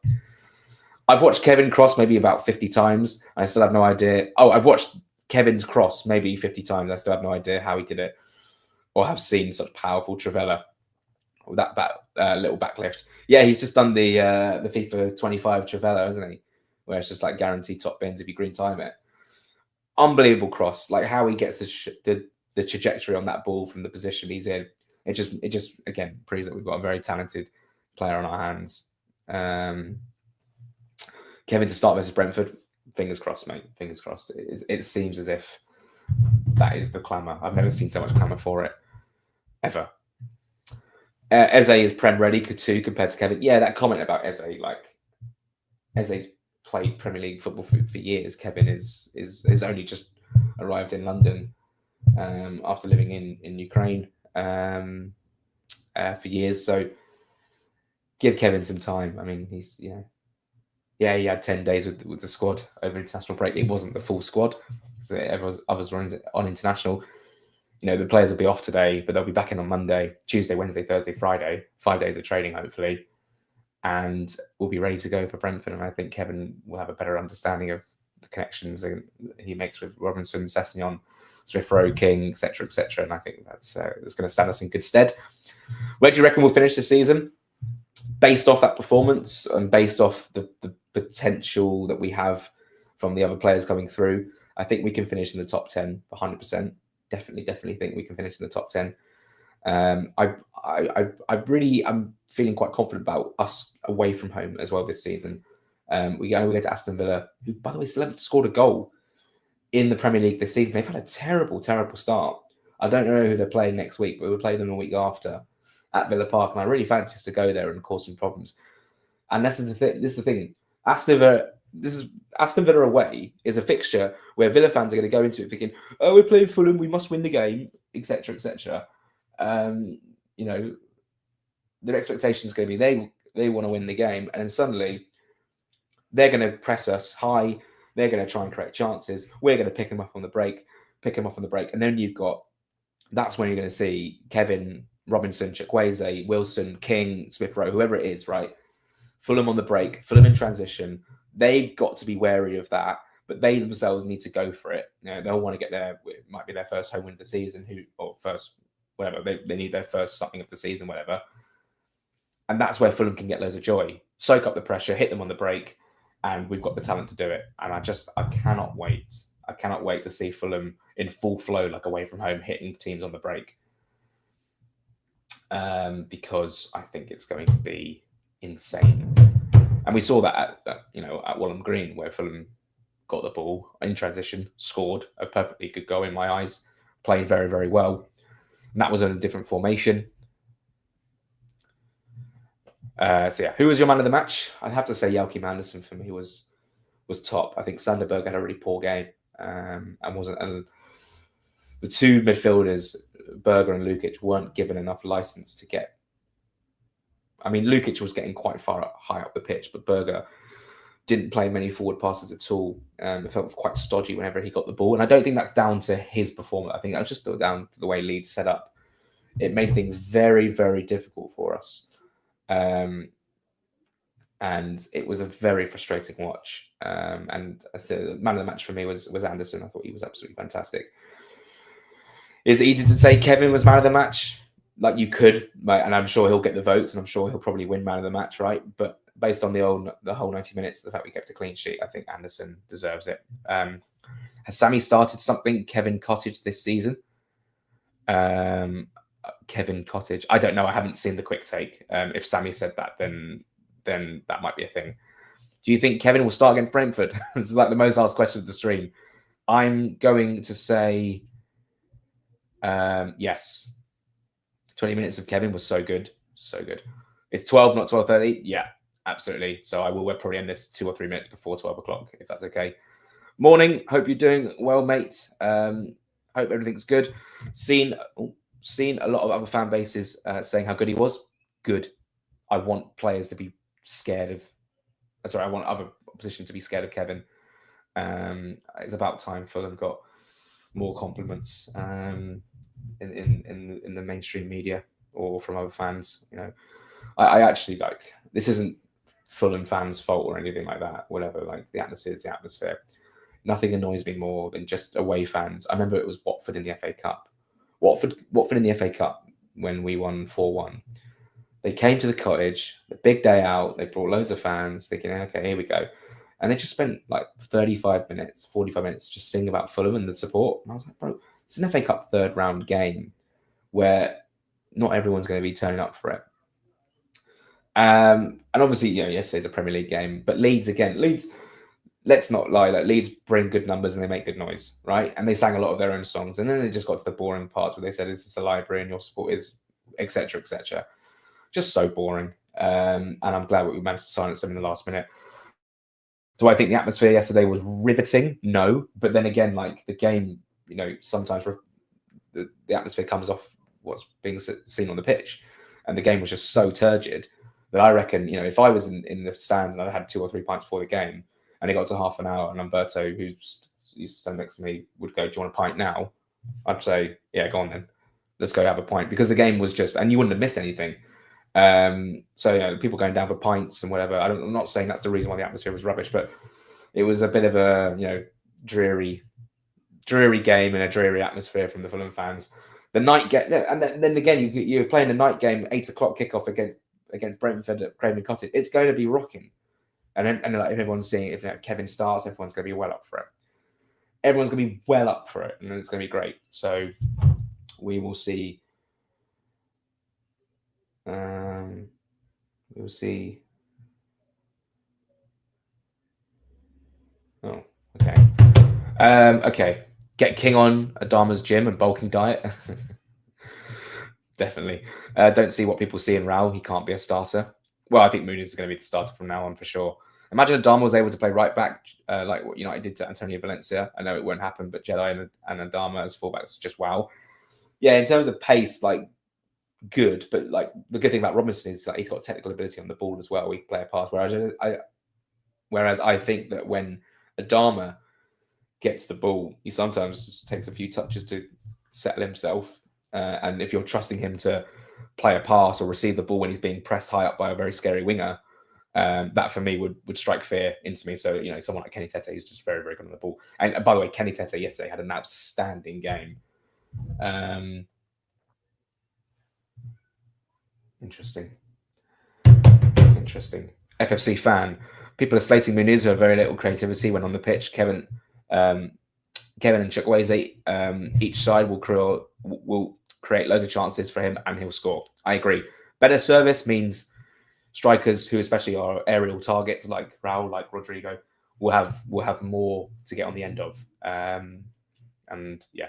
I've watched Kevin cross maybe about 50 times. I still have no idea. Oh, I've watched Kevin's cross maybe 50 times. I still have no idea how he did it, or have seen such powerful Trivela with that little backlift. Yeah, he's just done the FIFA 25 Trivela, hasn't he? Where it's just like guaranteed top bins if you green time it. Unbelievable cross, like how he gets the trajectory on that ball from the position he's in. It just again proves that we've got a very talented player on our hands. Kevin to start versus Brentford, fingers crossed, mate. Fingers crossed. It seems as if that is the clamour. I've never seen so much clamour for it, ever. Eze is Prem ready too compared to Kevin. Yeah, that comment about Eze, like Eze's played Premier League football for years. Kevin is only just arrived in London after living in Ukraine for years. So give Kevin some time. I mean, he's he had 10 days with the squad over international break. It wasn't the full squad. So others were on international. The players will be off today, but they'll be back in on Monday, Tuesday, Wednesday, Thursday, Friday. 5 days of training, hopefully. And we'll be ready to go for Brentford. And I think Kevin will have a better understanding of the connections he makes with Robinson, Sessegnon, Smith-Rowe, King, etc., etc. And I think that's going to stand us in good stead. Where do you reckon we'll finish the season? Based off that performance and based off the potential that we have from the other players coming through, I think we can finish in the top 10, 100%. Definitely think we can finish in the top 10. I'm feeling quite confident about us away from home as well this season. We go to Aston Villa, who, by the way, still haven't scored a goal in the Premier League this season. They've had a terrible start. I don't know who they're playing next week, but we'll play them a week after at Villa Park, and I really fancy us to go there and cause some problems. And this is the thing. Aston Villa away is a fixture where Villa fans are going to go into it thinking, "Oh, we're playing Fulham, we must win the game," etc., etc. Their expectation is going to be they want to win the game, and then suddenly they're going to press us high. They're going to try and create chances. We're going to pick them up on the break, and then that's when you're going to see Kevin, Robinson, Chukwueze, Wilson, King, Smith-Rowe, whoever it is, right? Fulham on the break, Fulham in transition. They've got to be wary of that, but they themselves need to go for it. They'll want to get there. It might be their first home win of the season, whatever. They need their first something of the season, whatever. And that's where Fulham can get loads of joy. Soak up the pressure, hit them on the break, and we've got the talent to do it. And I cannot wait. I cannot wait to see Fulham in full flow, like away from home, hitting teams on the break. Because I think it's going to be insane. And we saw that at Walham Green, where Fulham got the ball in transition, scored a perfectly good goal in my eyes, played very, very well. And that was in a different formation. Who was your man of the match? I'd have to say Jelke Manderson for me was top. I think Sanderberg had a really poor game and wasn't. And the two midfielders, Berger and Lukic, weren't given enough license to get. I mean, Lukic was getting quite high up the pitch, but Berger didn't play many forward passes at all. It felt quite stodgy whenever he got the ball. And I don't think that's down to his performance. I think that's just down to the way Leeds set up. It made things very, very difficult for us. and it was a very frustrating watch. And I said, man of the match for me was Anderson. I thought he was absolutely fantastic. Is it easy to say Kevin was man of the match? Like you could, and I'm sure he'll get the votes, and I'm sure he'll probably win man of the match, right? But based on the whole 90 minutes, the fact we kept a clean sheet, I think Anderson deserves it. Has Sammy started something Kevin Cottage this season? Kevin Cottage. I don't know. I haven't seen the quick take. If Sammy said that, then that might be a thing. Do you think Kevin will start against Brentford? This is like the most asked question of the stream. I'm going to say yes. 20 minutes of Kevin was so good. So good. It's 12, not 12:30. Yeah, absolutely. So I will probably end this 2 or 3 minutes before 12 o'clock, if that's okay. Morning. Hope you're doing well, mate. Hope everything's good. Seen a lot of other fan bases saying how good he was. Good. I want players to be scared of. Sorry, I want other opposition to be scared of Kevin. It's about time Fulham got more compliments in the mainstream media or from other fans. You know, I actually like this. Isn't Fulham fans' fault or anything like that. Whatever. Like the atmosphere is the atmosphere. Nothing annoys me more than just away fans. I remember it was Watford in the FA Cup. Watford in the FA Cup when we won 4-1. They came to the cottage, the big day out. They brought loads of fans, thinking, okay, here we go. And they just spent like 35 minutes, 45 minutes just singing about Fulham and the support. And I was like, bro, it's an FA Cup third round game where not everyone's going to be turning up for it. And obviously, you know, yesterday's a Premier League game, but Leeds, let's not lie, like Leeds bring good numbers and they make good noise, right? And they sang a lot of their own songs. And then they just got to the boring parts where they said, is this a library and your support is, etc., etc. Just so boring. And I'm glad we managed to silence them in the last minute. Do I think the atmosphere yesterday was riveting? No. But then again, like the game, you know, sometimes the atmosphere comes off what's being seen on the pitch. And the game was just so turgid that I reckon, you know, if I was in the stands and I had 2 or 3 pints before the game and it got to half an hour and Umberto, who used to stand next to me, would go, do you want a pint now? I'd say, yeah, go on then. Let's go have a pint. Because the game was just, and you wouldn't have missed anything. So, you know, people going down for pints and whatever. I'm not saying that's the reason why the atmosphere was rubbish, but it was a bit of a, you know, dreary game and a dreary atmosphere from the Fulham fans. The night game, and then again, you're playing the night game, 8 o'clock kickoff against Brentford at Craven Cottage. It's going to be rocking, and like, if everyone's seeing it, if Kevin starts, everyone's going to be well up for it. Everyone's going to be well up for it, and it's going to be great. So we will see. We'll see. Oh, okay. Okay. Get King on Adama's gym and bulking diet. Definitely. Don't see what people see in Raul. He can't be a starter. Well, I think Muniz is going to be the starter from now on for sure. Imagine Adama was able to play right back like what United did to Antonio Valencia. I know it won't happen, but Jedi and Adama as fullbacks, just wow. Yeah, in terms of pace, like good, but like the good thing about Robinson is that he's got technical ability on the ball as well. He can play a pass. Whereas I think that when Adama gets the ball, he sometimes just takes a few touches to settle himself. And if you're trusting him to play a pass or receive the ball when he's being pressed high up by a very scary winger, that for me would strike fear into me. So, you know, someone like Kenny Tete is just very, very good on the ball. And by the way, Kenny Tete yesterday had an outstanding game. Interesting. FFC fan. People are slating Muniz who have very little creativity when on the pitch. Kevin and Chukwueze, each side will create loads of chances for him and he'll score. I agree. Better service means strikers who especially are aerial targets like Raul, like Rodrigo, will have more to get on the end of. And yeah.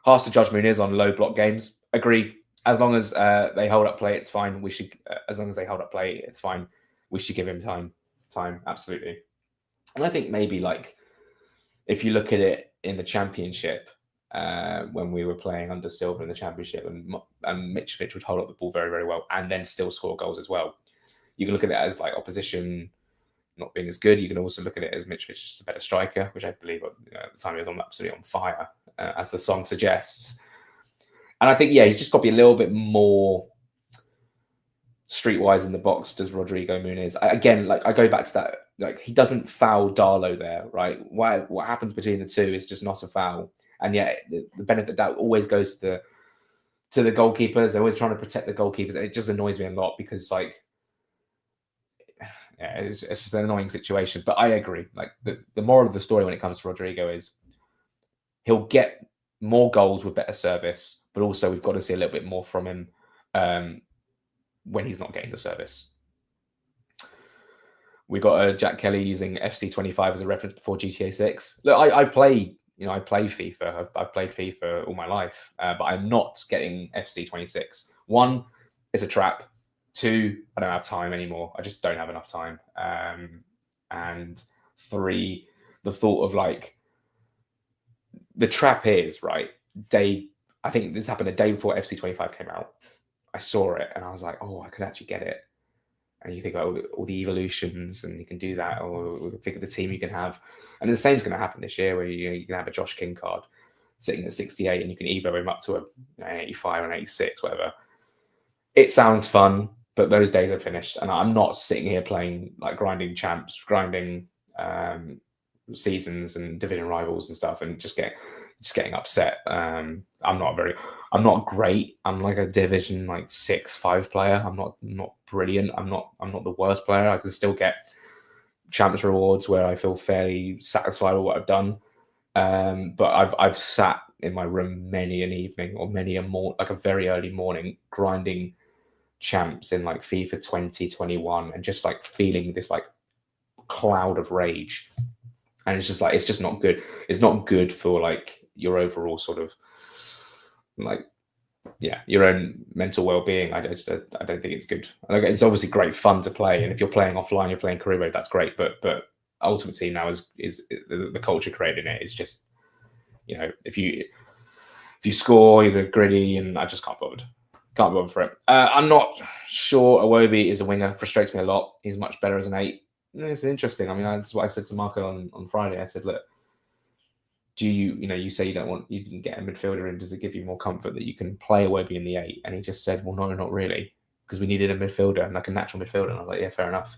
Harsh to judge Muniz on low block games. Agree. As long as they hold up play, it's fine. As long as they hold up play, it's fine. We should give him time. Absolutely. And I think maybe like if you look at it in the Championship, when we were playing under Silva in the Championship, and Mitrovic would hold up the ball very, very well, and then still score goals as well. You can look at it as like opposition not being as good. You can also look at it as Mitrovic is a better striker, which I believe at the time he was absolutely on fire, as the song suggests. And I think, yeah, he's just got to be a little bit more streetwise in the box does Rodrigo Muniz. Again, like I go back to that, like he doesn't foul Darlow there, right? What happens between the two is just not a foul, and yet the benefit of doubt always goes to the goalkeepers. They're always trying to protect the goalkeepers. It just annoys me a lot because like, yeah, it's just an annoying situation. But I agree. Like the moral of the story when it comes to Rodrigo is he'll get more goals with better service, but also we've got to see a little bit more from him when he's not getting the service. We got Jack Kelly using FC25 as a reference before GTA 6. Look, I play FIFA. I've played FIFA all my life, but I'm not getting FC26. One, it's a trap. Two, I don't have time anymore. I just don't have enough time. And three, the thought of like the trap is right. I think this happened a day before FC25 came out. I saw it and I was like, oh, I could actually get it. And you think about all the evolutions and you can do that, or think of the team you can have. And the same is going to happen this year where you can have a Josh King card sitting at 68 and you can evo him up to an 85 and 86, whatever. It sounds fun, but those days are finished. And I'm not sitting here playing like grinding champs, grinding seasons and division rivals and stuff and just getting upset. I'm not great. I'm like a division like 6-5 player. I'm not brilliant. I'm not the worst player. I can still get champs rewards where I feel fairly satisfied with what I've done. But I've sat in my room many an evening or many a like a very early morning grinding champs in like FIFA 2021 and just like feeling this like cloud of rage. And it's just like, it's just not good. It's not good for like your overall sort of like, yeah, your own mental well-being. I don't think it's good. Like, it's obviously great fun to play. And if you're playing offline, you're playing career mode, that's great. But Ultimate Team now is the culture created in it. It's just, you know, if you score, you're gritty, and I just can't bother for it. I'm not sure Iwobi is a winger. Frustrates me a lot. He's much better as an 8. It's interesting. I mean, that's what I said to Marco on Friday. I said, look, do you say you didn't get a midfielder in, does it give you more comfort that you can play Iwobi in the 8? And he just said, well, no, not really, because we needed a midfielder and like a natural midfielder. And I was like, yeah, fair enough.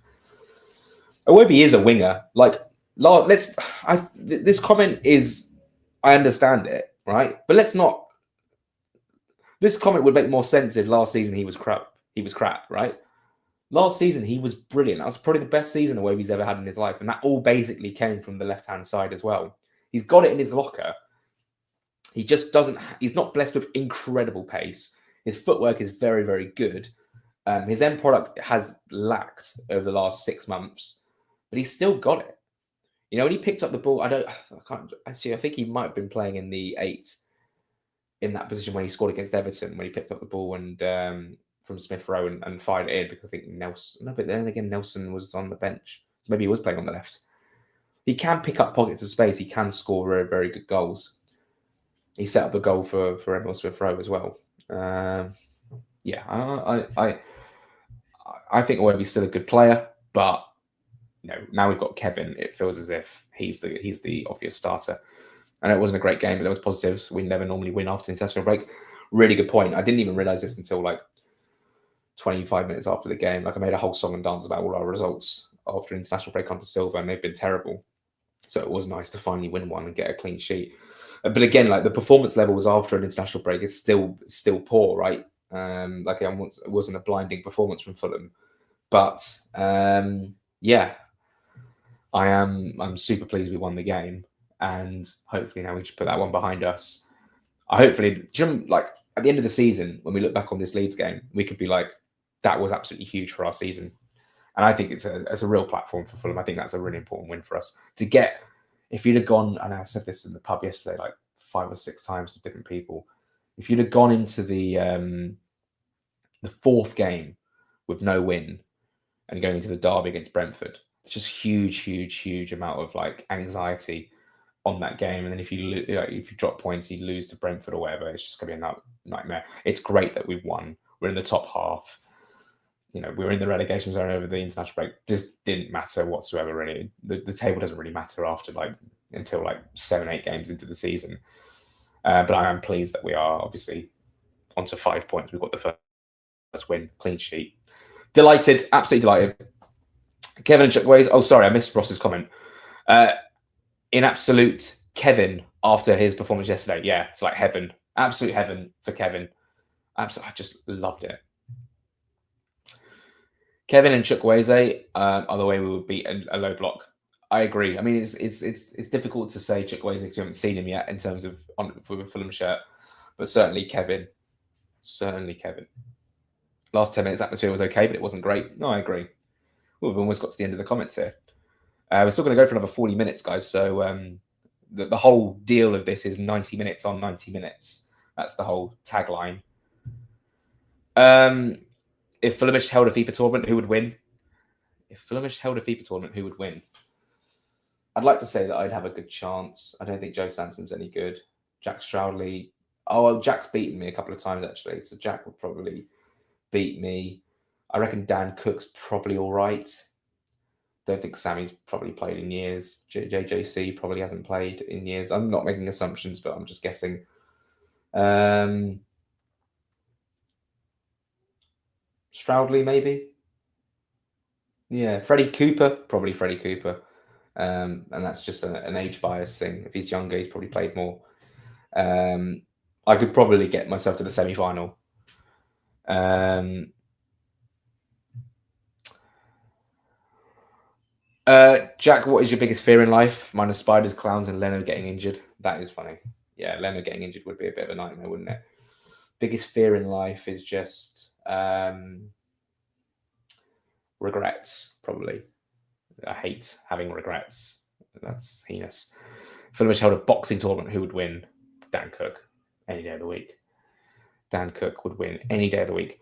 Iwobi is a winger. Like, this comment is, I understand it, right? But let's not. This comment would make more sense if last season he was crap. He was crap, right? Last season, he was brilliant. That was probably the best season Iwobi's ever had in his life. And that all basically came from the left-hand side as well. He's got it in his locker. He just doesn't... He's not blessed with incredible pace. His footwork is very, very good. His end product has lacked over the last 6 months. But he's still got it. You know, when he picked up the ball... I think he might have been playing in the 8 in that position when he scored against Everton, when he picked up the ball and... from Smith Rowe and fired it in, because I think Nelson... No, but then again, Nelson was on the bench. So maybe he was playing on the left. He can pick up pockets of space. He can score very, very good goals. He set up a goal for Emil Smith Rowe as well. Yeah, I think Iwobi's still a good player, but you know, now we've got Kevin, it feels as if he's the obvious starter. I know it wasn't a great game, but there was positives. We never normally win after the international break. Really good point. I didn't even realise this until like 25 minutes after the game. Like, I made a whole song and dance about all our results after international break under Silva, and they've been terrible. So it was nice to finally win one and get a clean sheet. But again, like the performance levels after an international break is still poor, right? Like it wasn't a blinding performance from Fulham, but yeah, I'm super pleased we won the game, and hopefully now we just put that one behind us. Hopefully, like at the end of the season, when we look back on this Leeds game, we could be like, that was absolutely huge for our season. And I think it's a real platform for Fulham. I think that's a really important win for us to get. If you'd have gone, and I said this in the pub yesterday, like 5 or 6 times to different people, if you'd have gone into the 4th game with no win and going into the derby against Brentford, it's just huge amount of like anxiety on that game. And then if you drop points, you lose to Brentford or whatever, it's just gonna be a nightmare. It's great that we've won. We're in the top half. You know, we were in the relegation zone over the international break. Just didn't matter whatsoever, really. The table doesn't really matter after until 7-8 games into the season. But I am pleased that we are obviously onto 5 points. We've got the first win, clean sheet. Delighted, absolutely delighted. Kevin and Chuckways. Oh, sorry, I missed Ross's comment. In absolute Kevin after his performance yesterday. Yeah, it's like heaven. Absolute heaven for Kevin. Absolutely, I just loved it. Kevin and Chukwueze are the way we would beat a low block. I agree. I mean, it's difficult to say Chukwueze because we haven't seen him yet in terms of with a Fulham shirt, but certainly Kevin. Certainly Kevin. Last 10 minutes atmosphere was okay, but it wasn't great. No, I agree. Well, we've almost got to the end of the comments here. We're still going to go for another 40 minutes, guys. So the whole deal of this is 90 minutes on 90 minutes. That's the whole tagline. If Fulhamish held a FIFA tournament, who would win? If Fulhamish held a FIFA tournament, who would win? I'd like to say that I'd have a good chance. I don't think Joe Sansom's any good. Jack Stroudley. Oh, well, Jack's beaten me a couple of times, actually. So Jack would probably beat me. I reckon Dan Cook's probably all right. Don't think Sammy's probably played in years. JJC probably hasn't played in years. I'm not making assumptions, but I'm just guessing. Stroudley, maybe. Yeah, Freddie Cooper, probably Freddie Cooper. And that's just an age bias thing. If he's younger, he's probably played more. I could probably get myself to the semi-final. Jack, what is your biggest fear in life? Mine are spiders, clowns, and Leno getting injured. That is funny. Yeah, Leno getting injured would be a bit of a nightmare, wouldn't it? Biggest fear in life is just regrets, probably. I hate having regrets. That's heinous. Fulhamish held a boxing tournament. Who would win? Dan Cook. Any day of the week. Dan Cook would win any day of the week.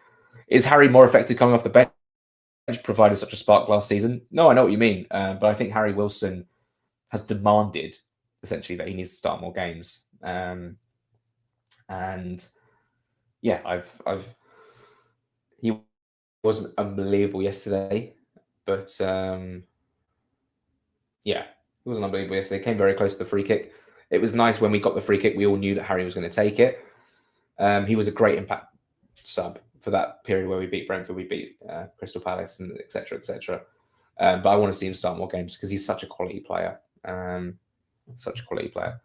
Is Harry more effective coming off the bench, provided such a spark last season? No, I know what you mean. But I think Harry Wilson has demanded, essentially, that he needs to start more games. And yeah, he wasn't unbelievable yesterday, but yeah, it wasn't unbelievable yesterday. Came very close to the free kick. It was nice when we got the free kick. We all knew that Harry was going to take it. He was a great impact sub for that period where we beat Brentford, we beat Crystal Palace, and etc. etc. But I want to see him start more games because he's such a quality player. Such a quality player.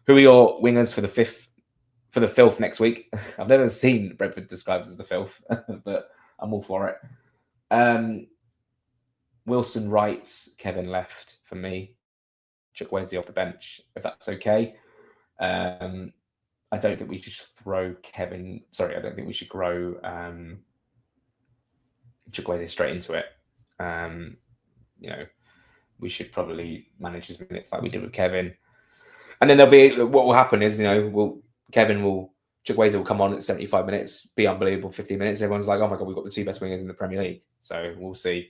Who are your wingers for the filth next week? I've never seen Brentford described as the filth, but I'm all for it. Wilson right, Kevin left for me. Chukwueze off the bench, if that's okay. I don't think we should throw Kevin. Sorry, I don't think we should grow Chukwueze straight into it. We should probably manage his minutes like we did with Kevin. And then what will happen is, Chukwueze will come on at 75 minutes, be unbelievable 50 minutes. Everyone's like, oh my God, we've got the two best wingers in the Premier League. So we'll see.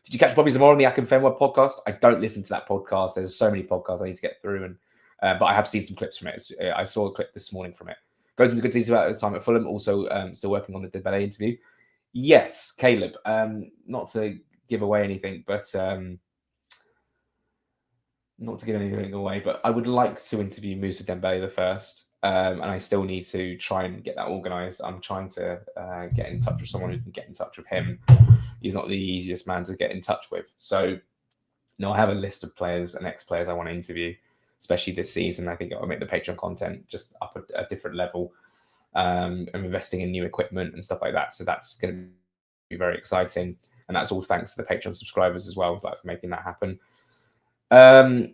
Did you catch Bobby Zamora on the Akin Fenway podcast? I don't listen to that podcast. There's so many podcasts I need to get through, but I have seen some clips from it. I saw a clip this morning from it. Goes into good detail about his time at Fulham. Also, still working on the Dembele interview. Yes, Caleb. Not to give away anything, but not to give anything away, but I would like to interview Moussa Dembele the first, and I still need to try and get that organised. I'm trying to get in touch with someone who can get in touch with him. He's not the easiest man to get in touch with. So, I have a list of players and ex-players I want to interview, especially this season. I think I'll make the Patreon content just up a different level. I'm investing in new equipment and stuff like that. So that's going to be very exciting. And that's all thanks to the Patreon subscribers as well for making that happen. I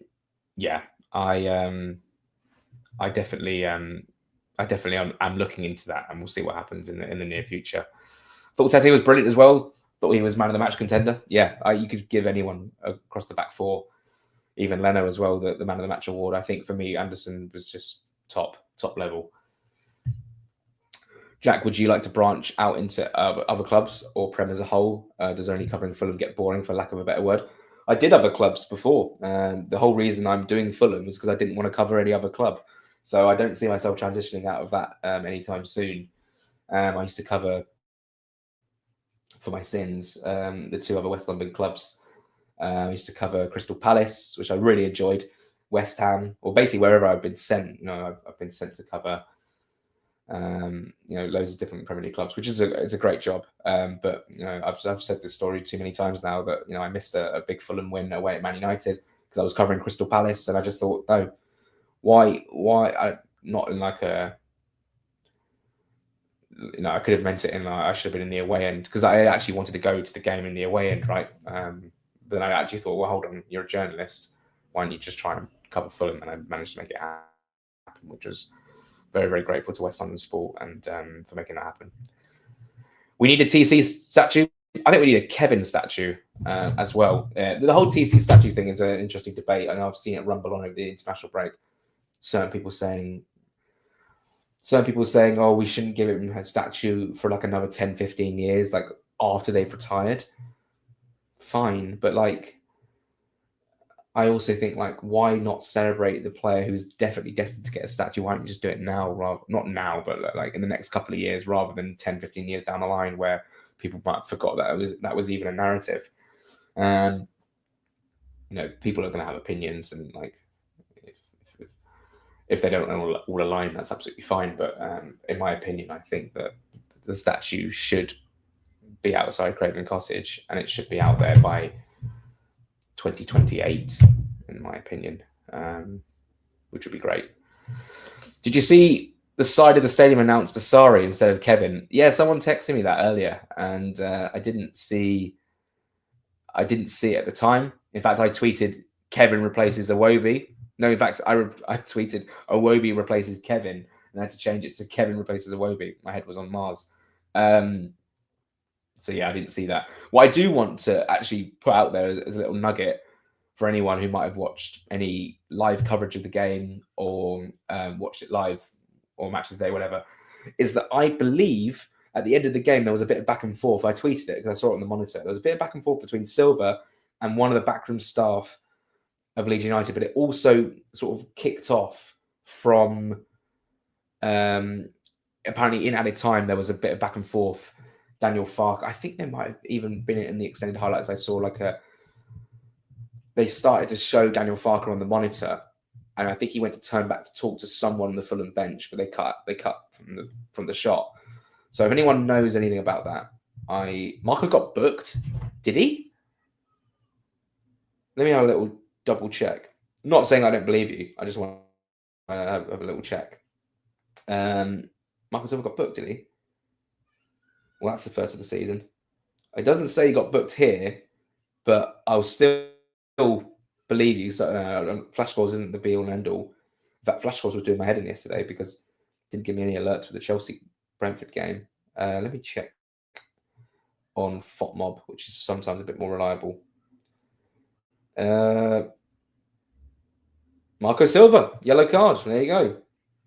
definitely am looking into that, and we'll see what happens in the near future. Thought Tete was brilliant as well. Thought he was man of the match contender. Yeah, you could give anyone across the back four, even Leno as well, the man of the match award. I think for me, Anderson was just top level. Jack, would you like to branch out into other clubs or Prem as a whole? Does only covering Fulham get boring, for lack of a better word? I did other clubs before. The whole reason I'm doing Fulham is because I didn't want to cover any other club. So I don't see myself transitioning out of that anytime soon. I used to cover, for my sins, the two other West London clubs. I used to cover Crystal Palace, which I really enjoyed. West Ham, or basically wherever I've been sent. I've been sent to cover Loads of different Premier League clubs, which is it's a great job. But I've said this story too many times now that I missed a big Fulham win away at Man United because I was covering Crystal Palace, and I just thought, no, why I not in like a I could have meant it in I should have been in the away end because I actually wanted to go to the game in the away end, right? But I actually thought, well, hold on, you're a journalist. Why don't you just try and cover Fulham? And I managed to make it happen, which was very, very grateful to West London Sport and for making that happen. We need a TC statue. I think we need a Kevin statue as well. The whole TC statue thing is an interesting debate. I know I've seen it rumble on over the international break. Certain people saying, oh, we shouldn't give him a statue for like another 10, 15 years, like after they've retired. Fine. But like, I also think, like, why not celebrate the player who's definitely destined to get a statue? Why don't you just do it now? Not now, but like in the next couple of years, rather than 10, 15 years down the line where people might have forgot that was even a narrative. People are going to have opinions, and like if they don't all align, that's absolutely fine. But in my opinion, I think that the statue should be outside Craven Cottage, and it should be out there by 2028, in my opinion, which would be great. Did you see the side of the stadium announced Asari instead of Kevin? Yeah, someone texted me that earlier, and I didn't see it at the time. In fact, I tweeted Kevin replaces Iwobi. No, in fact, I tweeted Iwobi replaces Kevin, and I had to change it to Kevin replaces Iwobi. My head was on Mars. So yeah, I didn't see that. What I do want to actually put out there as a little nugget for anyone who might have watched any live coverage of the game or watched it live or match of the day, whatever, is that I believe at the end of the game there was a bit of back and forth. I tweeted it because I saw it on the monitor. There was a bit of back and forth between Silva and one of the backroom staff of Leeds United, but it also sort of kicked off from apparently in added time there was a bit of back and forth. Daniel Farke, I think there might have even been in the extended highlights. I saw like they started to show Daniel Farke on the monitor, and I think he went to turn back to talk to someone on the Fulham bench, but they cut from the shot. So if anyone knows anything about that, Marco got booked. Did he? Let me have a little double check. I'm not saying I don't believe you. I just want to have a little check. Marco Silva got booked, did he? Well, that's the first of the season. It doesn't say he got booked here, but I'll still believe you. So flash scores isn't the be-all and end-all. In fact, flash scores was doing my head in yesterday because it didn't give me any alerts for the Chelsea-Brentford game. Let me check on FOTMob, which is sometimes a bit more reliable. Marco Silva, yellow card. There you go.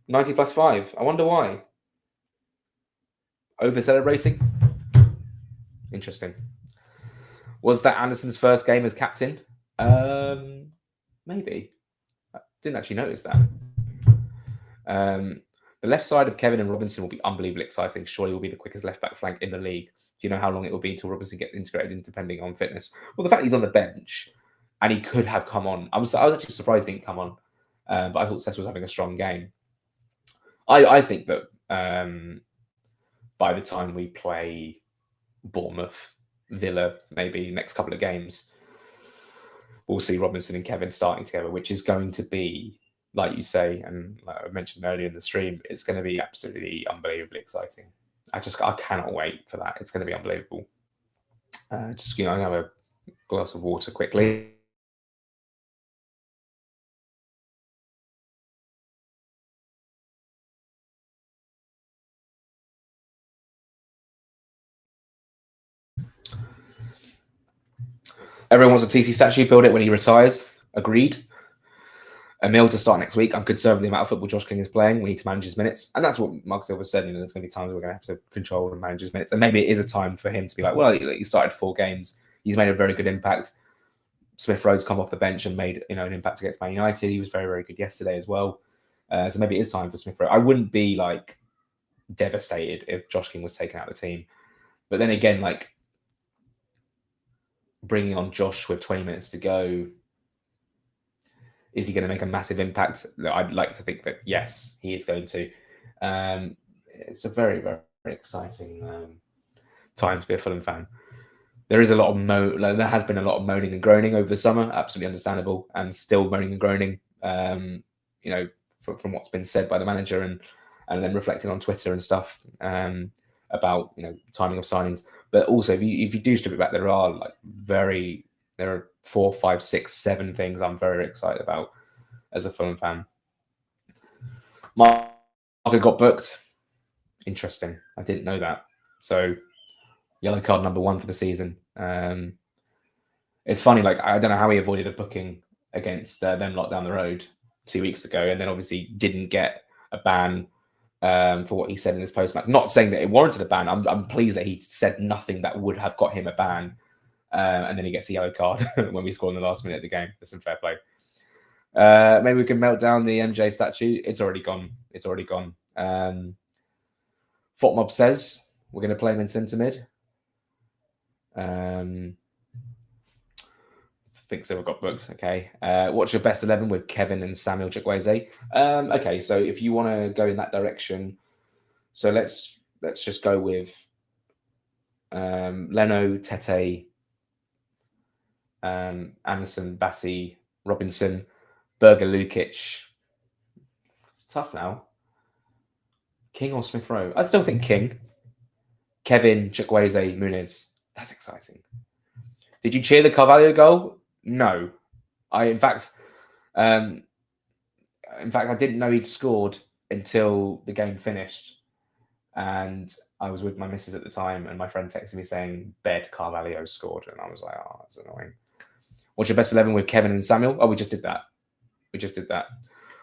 90 plus 5. I wonder why. Over celebrating? Interesting. Was that Anderson's first game as captain? Maybe. I didn't actually notice that. The left side of Kevin and Robinson will be unbelievably exciting. Surely will be the quickest left back flank in the league. Do you know how long it will be until Robinson gets integrated in, depending on fitness? Well, the fact he's on the bench and he could have come on. I was actually surprised he didn't come on, but I thought Cesc was having a strong game. I think that by the time we play Bournemouth, Villa, maybe next couple of games, we'll see Robinson and Kevin starting together, which is going to be, like you say, and like I mentioned earlier in the stream, it's going to be absolutely unbelievably exciting. I cannot wait for that. It's going to be unbelievable. I'm going to have a glass of water quickly. Everyone wants a TC statue, build it when he retires. Agreed. Emil to start next week. I'm concerned with the amount of football Josh King is playing. We need to manage his minutes. And that's what Mark Silva said. There's going to be times we're going to have to control and manage his minutes. And maybe it is a time for him to be like, well, he started 4 games. He's made a very good impact. Smith Rowe's come off the bench and made an impact against Man United. He was very, very good yesterday as well. So maybe it is time for Smith Rowe. I wouldn't be like devastated if Josh King was taken out of the team. But then again, like bringing on Josh with 20 minutes to go, is he going to make a massive impact? I'd like to think that yes, he is going to. it's a very, very, very exciting time to be a Fulham fan. There is a lot of there has been a lot of moaning and groaning over the summer, absolutely understandable, and still moaning and groaning. From what's been said by the manager and then reflecting on Twitter and stuff about timing of signings. But also, if you do strip it back, there are 4, 5, 6, 7 things I'm very excited about as a Fulham fan. Marco got booked. Interesting. I didn't know that. So, yellow card number 1 for the season. It's funny, I don't know how he avoided a booking against them lot down the road 2 weeks ago, and then obviously didn't get a ban for what he said in his post-match. Not saying that it warranted a ban. I'm pleased that he said nothing that would have got him a ban, and then he gets a yellow card when we score in the last minute of the game. That's some fair play. Maybe we can melt down the MJ statue. It's already gone. Fotmob says we're going to play him in centre mid. I think so. We've got books. Okay. What's your best 11 with Kevin and Samuel Chukwueze? Okay. So if you want to go in that direction, so let's just go with Leno, Tete, Anderson, Bassi, Robinson, Berger, Lukic. It's tough now. King or Smith Rowe? I still think King. Kevin, Chukwueze, Muniz. That's exciting. Did you cheer the Carvalho goal? No. In fact, I didn't know he'd scored until the game finished. And I was with my missus at the time, and my friend texted me saying, "Bed Carvalho scored." And I was like, "Oh, that's annoying." What's your best 11 with Kevin and Samuel? Oh, we just did that.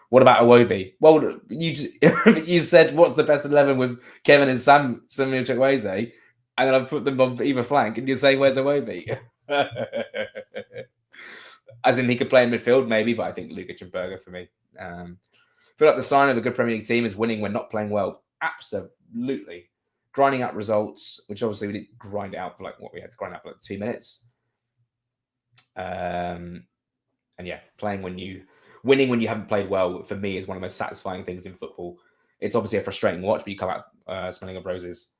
What about Iwobi? Well, you said, what's the best 11 with Kevin and Samuel Chukwueze? And then I've put them on either flank, and you're saying, where's Iwobi? As in, he could play in midfield, maybe, but I think Lukic and Berger for me. I feel like the sign of a good Premier League team is winning when not playing well. Absolutely. Grinding out results, which obviously we didn't grind out for what we had to grind out for 2 minutes. And yeah, winning when you haven't played well, for me, is one of the most satisfying things in football. It's obviously a frustrating watch, but you come out smelling of roses.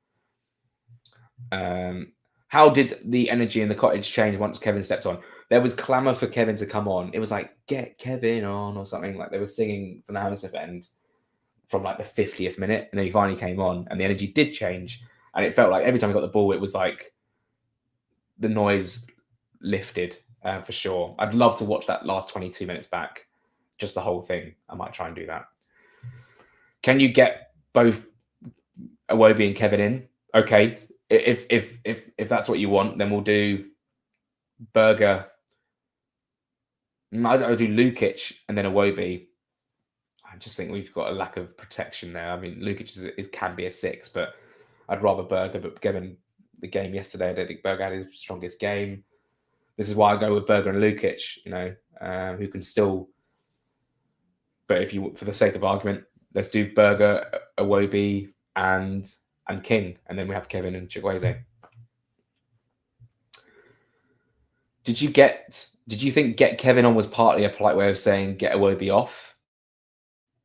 How did the energy in the cottage change once Kevin stepped on? There was clamour for Kevin to come on. It was like, get Kevin on, or something. They were singing from the Hammersmith end from the 50th minute, and then he finally came on, and the energy did change. And it felt like every time he got the ball, it was like the noise lifted, for sure. I'd love to watch that last 22 minutes back, just the whole thing. I might try and do that. Can you get both Iwobi and Kevin in? Okay. If that's what you want, then we'll do Berger. I'll do Lukic and then Iwobi. I just think we've got a lack of protection there. I mean, Lukic can be a 6, but I'd rather Berger. But given the game yesterday, I don't think Berger had his strongest game. This is why I go with Berger and Lukic, who can still. But for the sake of argument, let's do Berger, Iwobi, and King, and then we have Kevin and Chukwueze. Did you think get Kevin on was partly a polite way of saying get Iwobi off?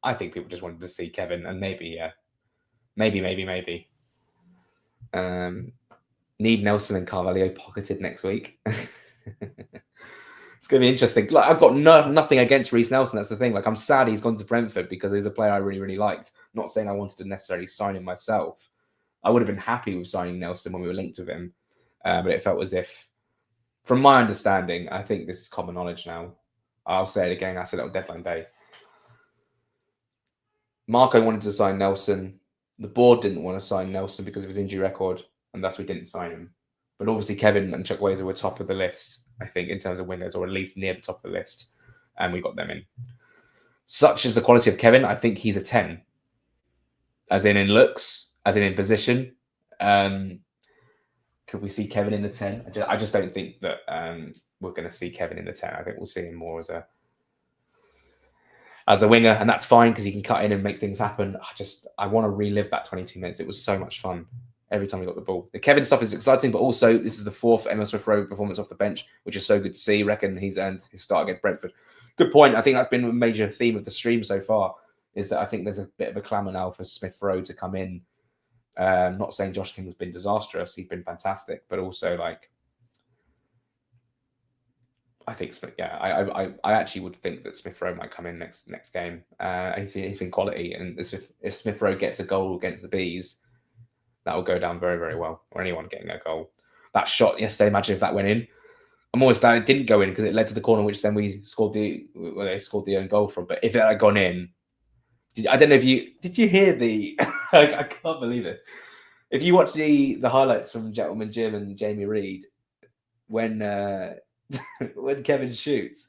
I think people just wanted to see Kevin, and maybe. Need Nelson and Carvalho pocketed next week. It's going to be interesting. I've got nothing against Reece Nelson. That's the thing. I'm sad he's gone to Brentford because he was a player I really, really liked. Not saying I wanted to necessarily sign him myself. I would have been happy with signing Nelson when we were linked with him. But it felt as if, from my understanding, I think this is common knowledge now. I'll say it again. I said it on deadline day. Marco wanted to sign Nelson. The board didn't want to sign Nelson because of his injury record, and thus we didn't sign him. But obviously Kevin and Chukwueze were top of the list, I think, in terms of windows, or at least near the top of the list, and we got them in. Such is the quality of Kevin, I think he's a 10. As in looks, as in position. Could we see Kevin in the 10? I just don't think that we're going to see Kevin in the 10. I think we'll see him more as a winger, and that's fine because he can cut in and make things happen. I want to relive that 22 minutes. It was so much fun every time he got the ball. The Kevin stuff is exciting, but also this is the 4th Emile Smith Rowe performance off the bench, which is so good to see. I reckon he's earned his start against Brentford. Good point. I think that's been a major theme of the stream so far, is that I think there's a bit of a clamour now for Smith Rowe to come in Not saying Josh King's been disastrous; he's been fantastic, but also like I think I actually would think that Smith Rowe might come in next game. He's been quality, and if Smith Rowe gets a goal against the Bees, that will go down very, very well. Or anyone getting a goal. That shot yesterday, imagine if that went in. I'm always glad it didn't go in because it led to the corner, which then they scored the own goal from. But if it had gone in, I don't know if you did you hear the I can't believe this. If you watch the highlights from Gentleman Jim and Jamie Reid, when when Kevin shoots,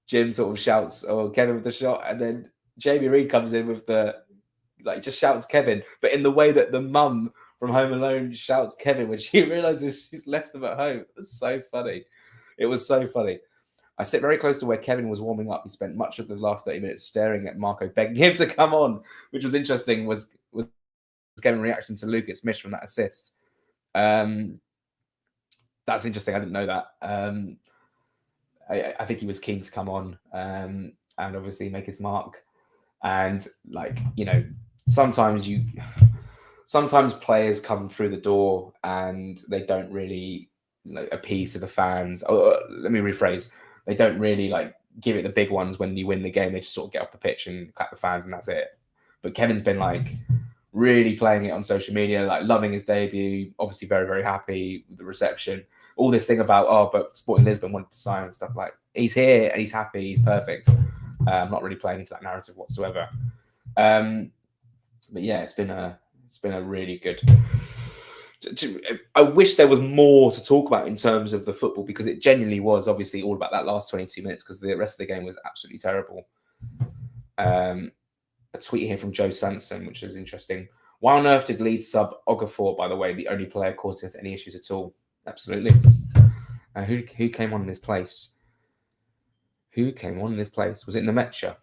Jim sort of shouts, "Oh, Kevin with the shot," and then Jamie Reid comes in with the just shouts Kevin, but in the way that the mum from Home Alone shouts Kevin when she realizes she's left them at home. It's so funny. It was so funny. I sit very close to where Kevin was warming up. He spent much of the last 30 minutes staring at Marco, begging him to come on, which was interesting. Was Kevin's reaction to Lucas Mish from that assist? That's interesting. I didn't know that. I think he was keen to come on and obviously make his mark. And sometimes players come through the door and they don't really appease to the fans. Let me rephrase. They don't really give it the big ones when you win the game. They just sort of get off the pitch and clap the fans and that's it. But Kevin's been really playing it on social media, loving his debut, obviously very, very happy with the reception. All this thing about, but Sporting Lisbon wanted to sign and stuff he's here and he's happy, he's perfect. I'm not really playing into that narrative whatsoever. But yeah, it's been a really good. I wish there was more to talk about in terms of the football because it genuinely was obviously all about that last 22 minutes because the rest of the game was absolutely terrible. A tweet here from Joe Sanson, which is interesting. Why on earth did Leeds sub Okafor, by the way, the only player causing us any issues at all? Absolutely. Who came on in his place? Who came on in his place? Was it Nemecha?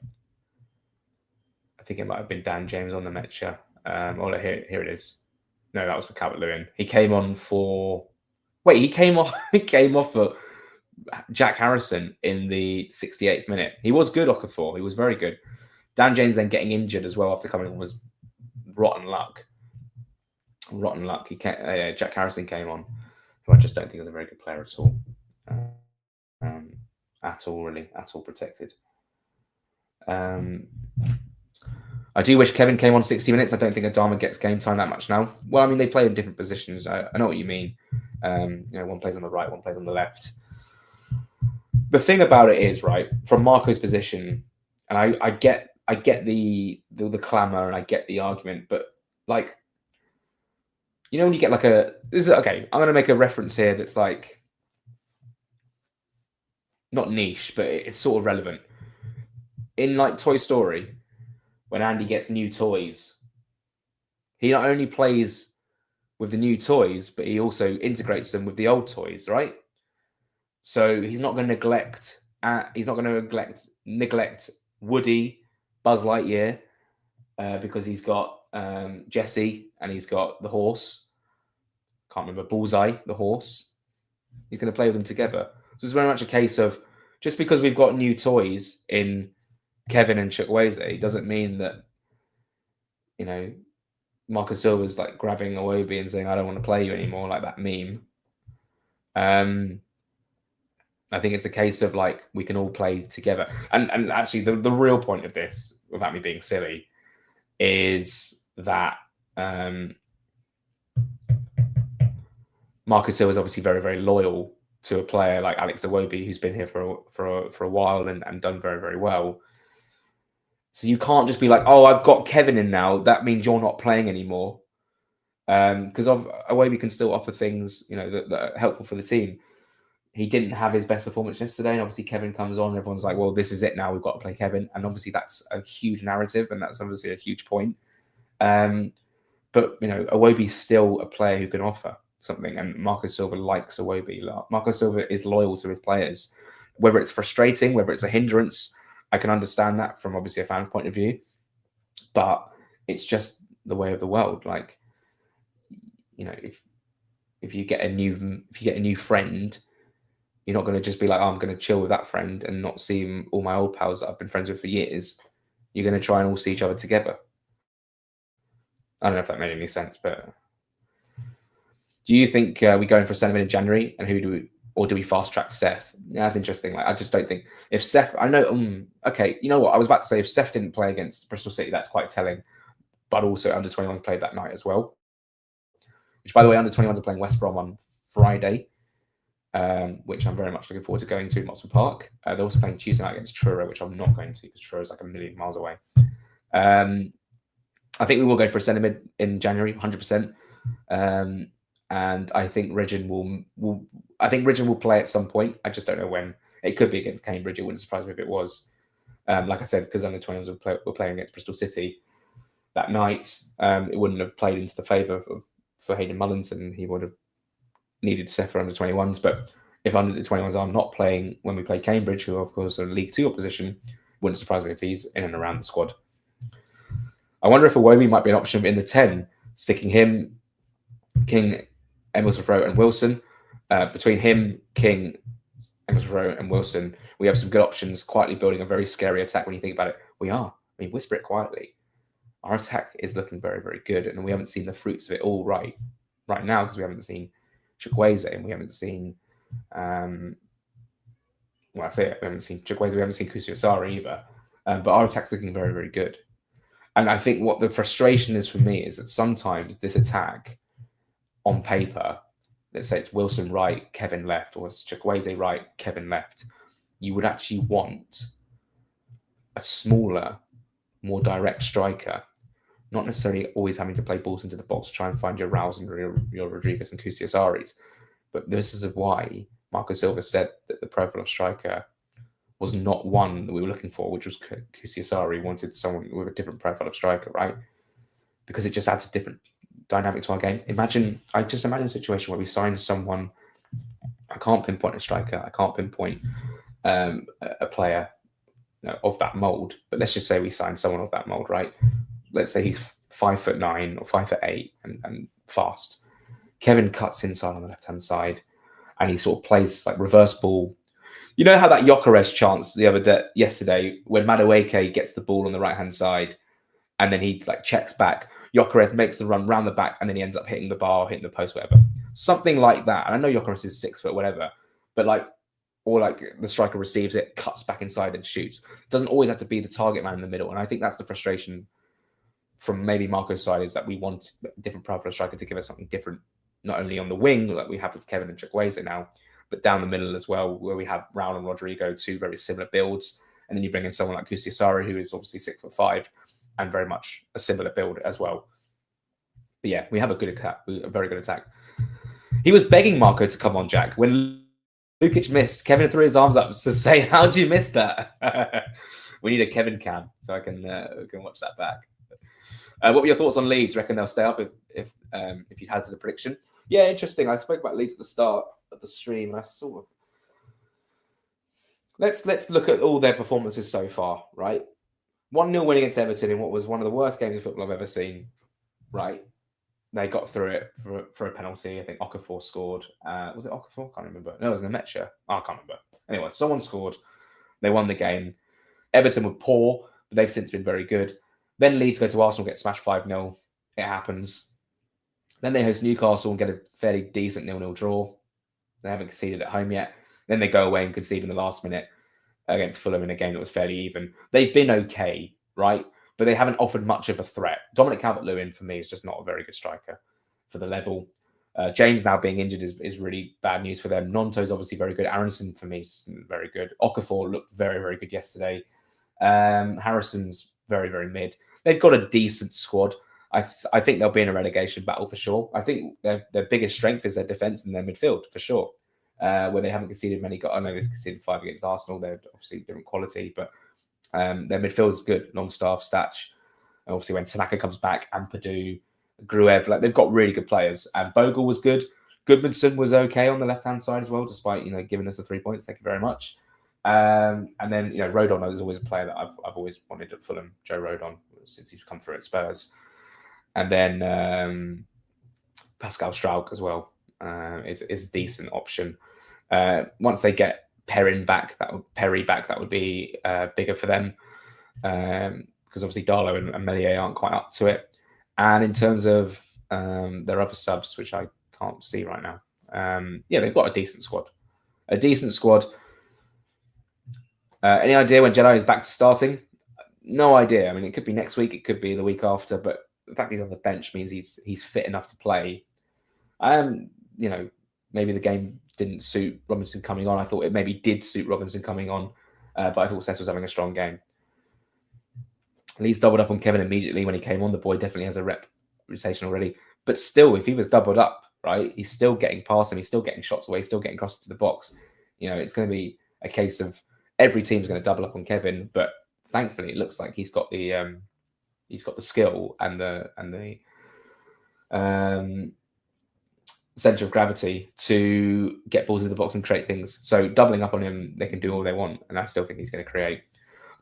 I think it might have been Dan James on Nemecha. Here it is. No, that was for Calvert-Lewin. He came on for... Wait, he came off for Jack Harrison in the 68th minute. He was good, Okafor. He was very good. Dan James then getting injured as well after coming on was rotten luck. Rotten luck. Jack Harrison came on, who I just don't think is a very good player at all. At all, really. At all protected. I do wish Kevin came on 60 minutes. I don't think Adama gets game time that much now. Well, I mean, they play in different positions. I know what you mean. One plays on the right, one plays on the left. The thing about it is, right, from Marco's position, and I get the clamour and I get the argument, but when you get I'm going to make a reference here that's not niche, but it's sort of relevant. In Toy Story, when Andy gets new toys, he not only plays with the new toys, but he also integrates them with the old toys, right? So he's not going to neglect. Neglect Woody, Buzz Lightyear, because he's got Jesse and he's got the horse. Can't remember Bullseye, the horse. He's going to play with them together. So it's very much a case of just because we've got new toys in Kevin and Chukwueze doesn't mean that Marco Silva's grabbing Iwobi and saying I don't want to play you anymore, like that meme. I think it's a case of we can all play together. And actually the real point of this, without me being silly, is that Marco Silva is obviously very, very loyal to a player like Alex Iwobi, who's been here for a while and done very, very well. So you can't just be I've got Kevin in now. That means you're not playing anymore. Because Iwobi can still offer things, that are helpful for the team. He didn't have his best performance yesterday, and obviously Kevin comes on. And everyone's like, well, this is it now. We've got to play Kevin. And obviously that's a huge narrative, and that's obviously a huge point. But, Iwobi's still a player who can offer something, and Marco Silva likes Iwobi. Marco Silva is loyal to his players. Whether it's frustrating, whether it's a hindrance, I can understand that from obviously a fan's point of view, but it's just the way of the world. If you get a new friend, you're not going to just be I'm going to chill with that friend and not see all my old pals that I've been friends with for years. You're going to try and all see each other together. I don't know if that made any sense, but do you think we go in for a centre mid in January, and do we fast track Seth? Yeah, that's interesting. Like, I just don't think if Seth, I know, okay, you know what? I was about to say if Seth didn't play against Bristol City, that's quite telling. But also under 21s played that night as well. Which, by the way, under 21s are playing West Brom on Friday, which I'm very much looking forward to going to Motspur Park. They're also playing Tuesday night against Truro, which I'm not going to because Truro is like a million miles away. I think we will go for a centre mid in January, 100%. And I think Ridgen will play at some point. I just don't know when. It could be against Cambridge. It wouldn't surprise me if it was. Like I said, because under 21s were playing against Bristol City that night. It wouldn't have played into the favour for Hayden Mullinson. He would have needed Seth for under 21s. But if under the 21s are not playing when we play Cambridge, who of course are League 2 opposition, wouldn't surprise me if he's in and around the squad. I wonder if Iwobi might be an option in the 10, sticking him, King, Emmelsmith-Rowe and Wilson. Between him, King, Emmelsmith-Rowe and Wilson, we have some good options, quietly building a very scary attack when you think about it. We are. I mean, whisper it quietly. Our attack is looking very, very good, and we haven't seen the fruits of it all right now because we haven't seen Chukwueze and we haven't seen we haven't seen Chukwueze, we haven't seen Kusiasari either. But our attack's looking very, very good. And I think what the frustration is for me is that sometimes this attack on paper, let's say it's Wilson right, Kevin left, or it's Chukwueze right, Kevin left, you would actually want a smaller, more direct striker, not necessarily always having to play balls into the box to try and find your Rouse and your Rodriguez and Kusiasaris. But this is why Marco Silva said that the profile of striker was not one that we were looking for, which was Kusiasari. Wanted someone with a different profile of striker, right? Because it just adds a different dynamic to our game. I just imagine a situation where we sign someone. I can't pinpoint a striker. I can't pinpoint a player of that mold. But let's just say we sign someone of that mold, right? Let's say he's 5'9" or 5'8" and fast. Kevin cuts inside on the left-hand side, and he sort of plays like reverse ball. You know how that Gyökeres chance yesterday when Madueke gets the ball on the right-hand side, and then he like checks back. Gyökeres makes the run round the back, and then he ends up hitting the bar, hitting the post, whatever. Something like that. And I know Gyökeres is 6 foot, whatever, but the striker receives it, cuts back inside and shoots. It doesn't always have to be the target man in the middle. And I think that's the frustration from maybe Marco's side, is that we want a different profile of striker to give us something different, not only on the wing like we have with Kevin and Chukwueze now, but down the middle as well, where we have Raul and Rodrigo, two very similar builds. And then you bring in someone like Kusiasari, who is obviously 6'5" and very much a similar build as well. But yeah, we have a very good attack. He was begging Marco to come on, Jack. When Lukic missed, Kevin threw his arms up to say, "How'd you miss that?" We need a Kevin cam so I can watch that back. What were your thoughts on Leeds? Reckon they'll stay up if you had to the prediction? Yeah, interesting. I spoke about Leeds at the start of the stream, and I sort of let's look at all their performances so far, right? 1-0 win against Everton in what was one of the worst games of football I've ever seen, right? They got through it for a penalty. I think Okafor scored. Was it Okafor? I can't remember. No, it was Nemecha. I can't remember. Anyway, someone scored. They won the game. Everton were poor, but they've since been very good. Then Leeds go to Arsenal, get smashed 5-0. It happens. Then they host Newcastle and get a fairly decent 0-0 draw. They haven't conceded at home yet. Then they go away and concede in the last minute against Fulham in a game that was fairly even. They've been okay, right? But they haven't offered much of a threat. Dominic Calvert-Lewin, for me, is just not a very good striker for the level. James now being injured is really bad news for them. Nonto's obviously very good. Aronson, for me, is very good. Okafor looked very, very good yesterday. Harrison's very, very mid. They've got a decent squad. I think they'll be in a relegation battle for sure. I think their biggest strength is their defence and their midfield, for sure. Where they haven't conceded many. I know they've conceded 5 against Arsenal. They're obviously different quality, but their midfield is good. Longstaff, Statch. And obviously, when Tanaka comes back, Ampadu, Gruev, they've got really good players. And Bogle was good. Gudmundsson was okay on the left-hand side as well, despite giving us the 3 points. Thank you very much. And then Rodon is always a player that I've always wanted at Fulham. Joe Rodon, since he's come through at Spurs. And then Pascal Struijk as well is a decent option. Once they get Perry back, that would be bigger for them, because obviously Darlow and Meslier aren't quite up to it. And in terms of their other subs, which I can't see right now, yeah, they've got a decent squad. Any idea when Jedi is back to starting? No idea. I mean, it could be next week, it could be the week after, but the fact he's on the bench means he's fit enough to play. Maybe the game didn't suit Robinson coming on. I thought it maybe did suit Robinson coming on, but I thought Sess was having a strong game. Leeds doubled up on Kevin immediately when he came on. The boy definitely has a reputation already. But still, if he was doubled up, right, he's still getting past him. He's still getting shots away. He's still getting crosses to the box. It's going to be a case of every team's going to double up on Kevin. But thankfully, it looks like he's got the skill and the center of gravity to get balls in the box and create things. So doubling up on him, they can do all they want, and I still think he's going to create.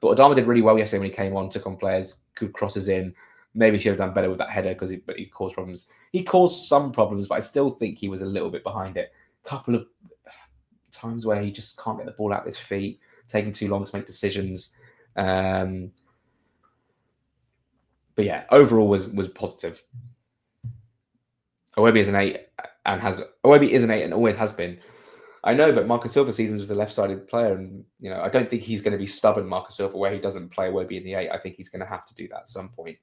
But Adama did really well yesterday when he came on, took on players, good crosses in. Maybe he should have done better with that header but he caused problems. He caused some problems, but I still think he was a little bit behind it. A couple of times where he just can't get the ball out of his feet, taking too long to make decisions. But yeah, overall was positive. Iwobi is an 8 and always has been. I know, but Marco Silva seasons was the left-sided player, and I don't think he's going to be stubborn, Marco Silva, where he doesn't play Iwobi in the 8. I think he's going to have to do that at some point,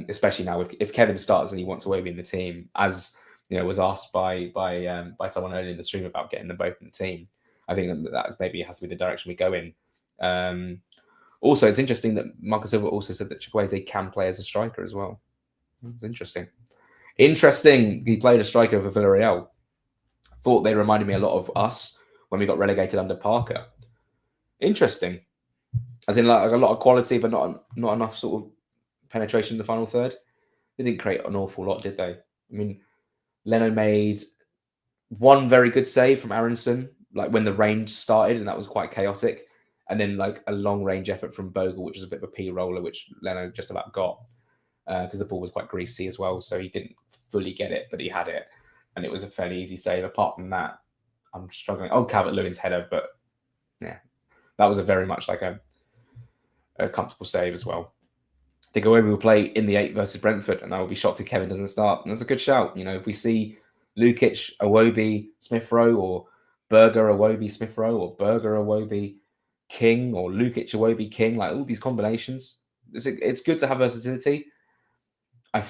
especially now if Kevin starts and he wants Iwobi in the team, as was asked by someone earlier in the stream about getting them both in the team. I think that maybe has to be the direction we go in. Also, it's interesting that Marco Silva also said that Chukwueze can play as a striker as well. It's interesting. He played a striker for Villarreal. Thought they reminded me a lot of us when we got relegated under Parker. Interesting. As in like a lot of quality, but not enough sort of penetration in the final third. They didn't create an awful lot, did they? I mean, Leno made one very good save from Aronson, like when the range started, and that was quite chaotic. And then like a long range effort from Bogle, which was a bit of a P roller, which Leno just about got because the ball was quite greasy as well. So he didn't fully get it, but he had it. And it was a fairly easy save. Apart from that, I'm struggling. Oh, Calvert-Lewin's header, but yeah, that was a very much like a comfortable save as well. I think Iwobi will play in the 8 versus Brentford, and I will be shocked if Kevin doesn't start. And that's a good shout. If we see Lukic, Iwobi, Smith Rowe, or Berger, Iwobi, Smith Rowe, or Berger, Iwobi, King, or Lukic, Iwobi, King, like all these combinations, it's good to have versatility. I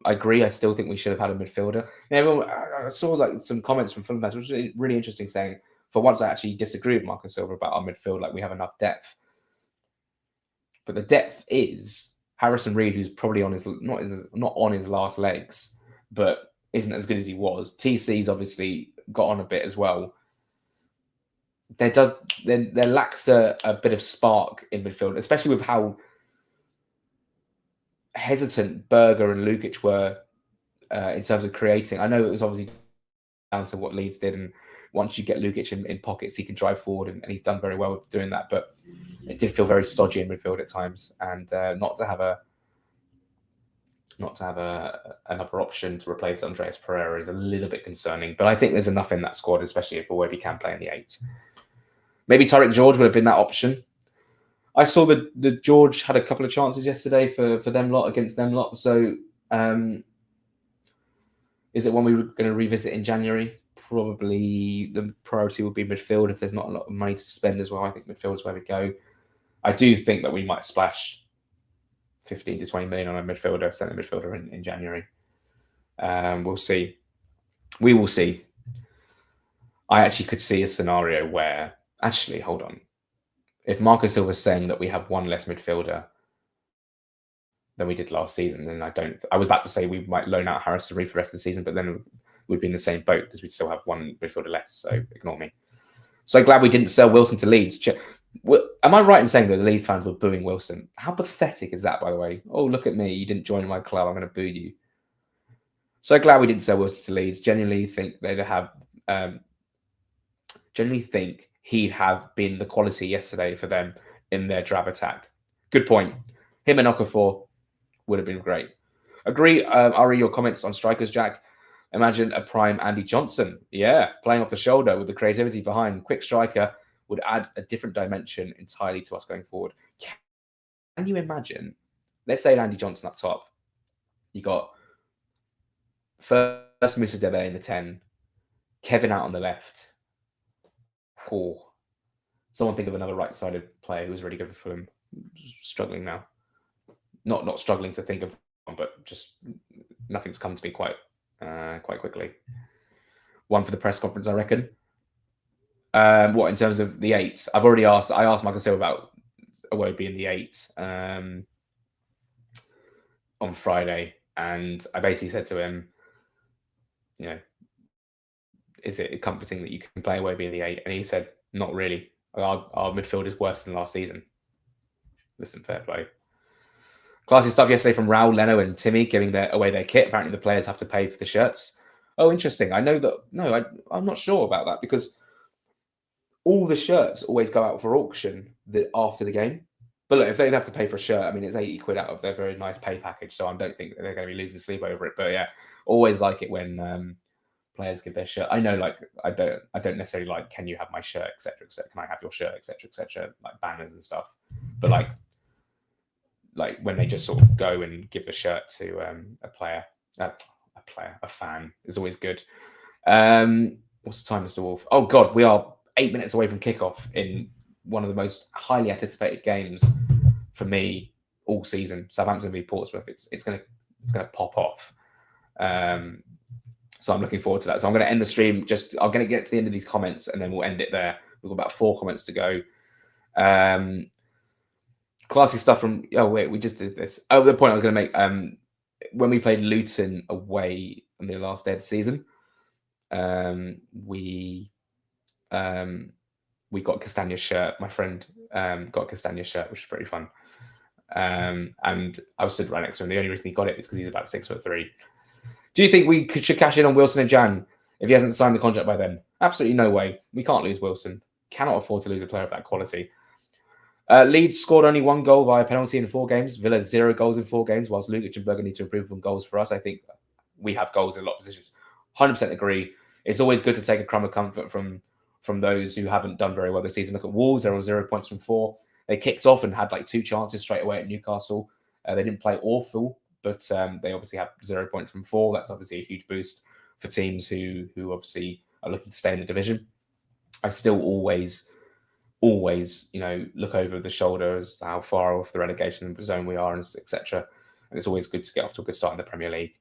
agree. I still think we should have had a midfielder. I saw like some comments from Fulham, which was really interesting, saying for once I actually disagree with Marco Silva about our midfield. Like we have enough depth, but the depth is Harrison Reed, who's probably on his not on his last legs, but isn't as good as he was. TC's obviously got on a bit as well. There lacks a bit of spark in midfield, especially with how hesitant Berger and Lukic were in terms of creating. I know it was obviously down to what Leeds did, and once you get Lukic in pockets, he can drive forward, and he's done very well with doing that. But it did feel very stodgy in midfield at times, and not to have another option to replace Andreas Pereira is a little bit concerning. But I think there's enough in that squad, especially if Iwobi can play in the 8. Maybe Tariq George would have been that option. I saw that George had a couple of chances yesterday for them lot against them lot. So is it one we were going to revisit in January? Probably the priority would be midfield if there's not a lot of money to spend as well. I think midfield is where we go. I do think that we might splash 15 to 20 million on a centre midfielder in January. We'll see. We will see. I actually could see a scenario where, actually, hold on. If Marco Silva is saying that we have one less midfielder than we did last season, then I was about to say we might loan out Harrison Reed for the rest of the season, but then we'd be in the same boat because we'd still have one midfielder less. So ignore me. So glad we didn't sell Wilson to Leeds. Am I right in saying that the Leeds fans were booing Wilson? How pathetic is that, by the way? Oh, look at me. You didn't join my club. I'm going to boo you. So glad we didn't sell Wilson to Leeds. Genuinely think he'd have been the quality yesterday for them in their drab attack. Good point. Him and Okafor would have been great. Agree, Ari, your comments on strikers, Jack. Imagine a prime Andy Johnson. Yeah, playing off the shoulder with the creativity behind. Quick striker would add a different dimension entirely to us going forward. Can you imagine, let's say Andy Johnson up top, You got first Musa Debe in the 10, Kevin out on the left. Oh, someone think of another right-sided player who was really good for Fulham. Struggling now. Not struggling to think of one, but just nothing's come to me quite quickly. One for the press conference, I reckon. What in terms of the 8? I've already asked. I asked Michael Silva about Iwobi in the 8 on Friday, and I basically said to him, is it comforting that you can play Iwobi in the 8? And he said, not really. Our midfield is worse than last season. Listen, fair play. Classy stuff yesterday from Raul, Leno, and Timmy giving away their kit. Apparently, the players have to pay for the shirts. Oh, interesting. I know that. No, I'm not sure about that because all the shirts always go out for auction after the game. But look, if they have to pay for a shirt, I mean, it's 80 quid out of their very nice pay package. So I don't think they're going to be losing sleep over it. But yeah, always like it when players give their shirt. I know, like, I don't necessarily like, can you have my shirt, etc., etc. Can I have your shirt, etc., etc. Like banners and stuff. But like when they just sort of go and give a shirt to a fan is always good. What's the time, Mr. Wolf? Oh God, we are 8 minutes away from kickoff in one of the most highly anticipated games for me all season. Southampton v Portsmouth. It's gonna pop off. So I'm looking forward to that. So I'm going to end the stream. I'm going to get to the end of these comments and then we'll end it there. We've got about 4 comments to go. Classy stuff from. Oh wait, we just did this. Oh, the point I was going to make. When we played Luton away on the last day of the season, we got Castagna's shirt. My friend got Castagna's shirt, which is pretty fun. And I was stood right next to him. The only reason he got it is because he's about 6'3". Do you think we should cash in on Wilson and Jan if he hasn't signed the contract by then? Absolutely no way. We can't lose Wilson. Cannot afford to lose a player of that quality. Leeds scored only 1 goal via penalty in 4 games. Villa 0 goals in 4 games, whilst Lukic and Berger need to improve on goals for us. I think we have goals in a lot of positions. 100% agree. It's always good to take a crumb of comfort from those who haven't done very well this season. Look at Wolves. They're on 0 points from 4. They kicked off and had like 2 chances straight away at Newcastle. They didn't play awful, but they obviously have 0 points from 4. That's obviously a huge boost for teams who obviously are looking to stay in the division. I still always, look over the shoulder as to how far off the relegation zone we are, and etc. And it's always good to get off to a good start in the Premier League.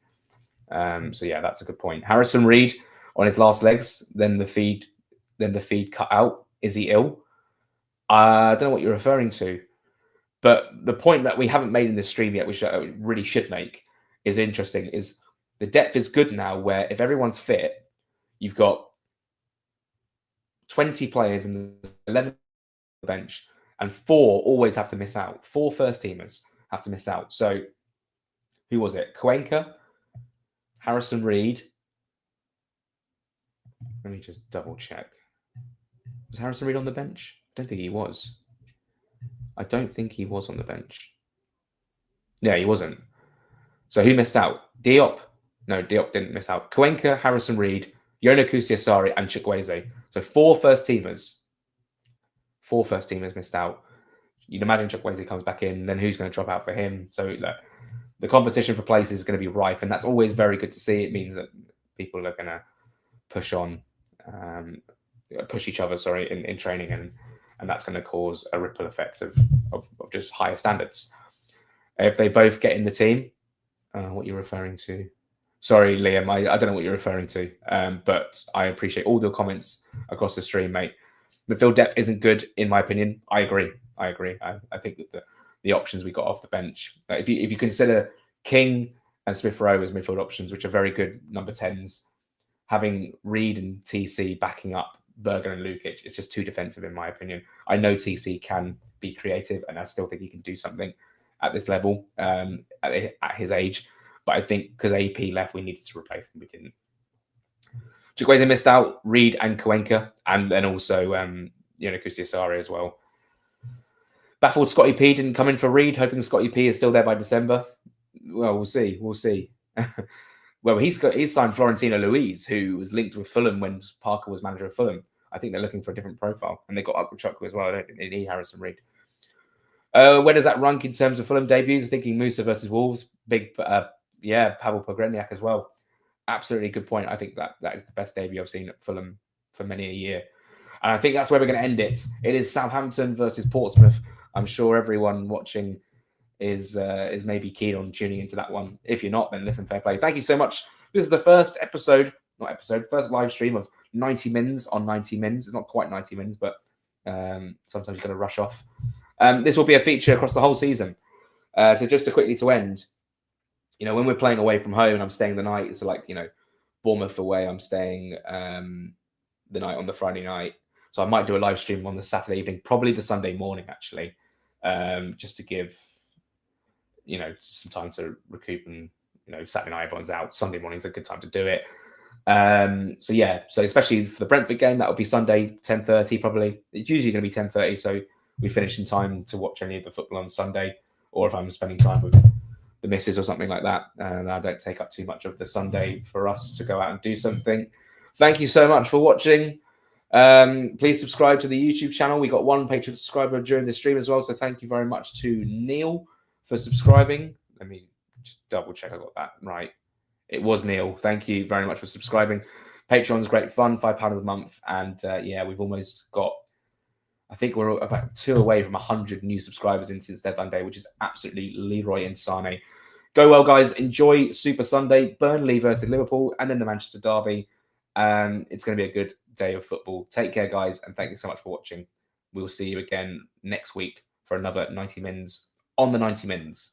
So yeah, that's a good point. Harrison Reed on his last legs, then the feed cut out. Is he ill? I don't know what you're referring to, but the point that we haven't made in this stream yet, which I really should make, is interesting. Is the depth is good now, where if everyone's fit, you've got 20 players and 11 bench, and 4 always have to miss out. 4 first teamers have to miss out. So who was it? Cuenca, Harrison Reed. Let me just double check. Was Harrison Reed on the bench? I don't think he was. I don't think he was on the bench. Yeah, he wasn't. So who missed out? Diop. No, Diop didn't miss out. Cuenca, Harrison Reed, Yono Kusiasari, and Chukwueze. So 4 first teamers. 4 first teamers missed out. You'd imagine Chukwueze comes back in, then who's going to drop out for him? So look, the competition for places is going to be rife, and that's always very good to see. It means that people are going to push each other, in training, and that's going to cause a ripple effect of just higher standards. If they both get in the team, what you're referring to? Sorry, Liam, I don't know what you're referring to, but I appreciate all the comments across the stream, mate. Midfield depth isn't good, in my opinion. I agree. I think that the options we got off the bench, if you consider King and Smith Rowe as midfield options, which are very good number 10s, having Reed and TC backing up Berger and Lukic, it's just too defensive, in my opinion. I know TC can be creative, and I still think he can do something at this level at his age. But I think because AP left, we needed to replace him. We didn't. Chukwueze missed out, Reed and Cuenca, and then also Kusiasari as well. Baffled Scotty P didn't come in for Reed, hoping Scotty P is still there by December. Well, we'll see. Well, he's signed Florentino Luis, who was linked with Fulham when Parker was manager of Fulham. I think they're looking for a different profile, and they got Akwachuku as well. I don't think they need Harrison Reed. Where does that rank in terms of Fulham debuts? Thinking Musa versus Wolves, big yeah, Pavel Pogrebniak as well. Absolutely good point. I think that is the best debut I've seen at Fulham for many a year. And I think that's where we're going to end it. It is Southampton versus Portsmouth. I'm sure everyone watching is maybe keen on tuning into that one. If you're not, then listen, fair play. Thank you so much. This is the first first live stream of 90 mins on 90 mins. It's not quite 90 mins, but sometimes you're going to rush off. This will be a feature across the whole season. So just to end, when we're playing away from home and I'm staying the night, so like, Bournemouth away, I'm staying the night on the Friday night. So I might do a live stream on the Saturday evening, probably the Sunday morning, actually, just to give, some time to recoup. And, Saturday night, everyone's out. Sunday morning's a good time to do it. So especially for the Brentford game, that will be Sunday, 10:30 probably. It's usually going to be 10:30, so we finish in time to watch any of the football on Sunday, or if I'm spending time with the missus or something like that, and I don't take up too much of the Sunday for us to go out and do something. Thank you so much for watching. Please subscribe to the YouTube channel. We got one Patreon subscriber during the stream as well, so thank you very much to Neil for subscribing. Let me just double check I got that right. It was Neil. Thank you very much for subscribing. Patreon's great fun, £5 a month, and we've almost got, I think we're about 2 away from 100 new subscribers in since deadline day, which is absolutely Leroy insane. Go well, guys. Enjoy Super Sunday, Burnley versus Liverpool, and then the Manchester Derby. It's going to be a good day of football. Take care, guys, and thank you so much for watching. We'll see you again next week for another 90 mins on the 90 mins.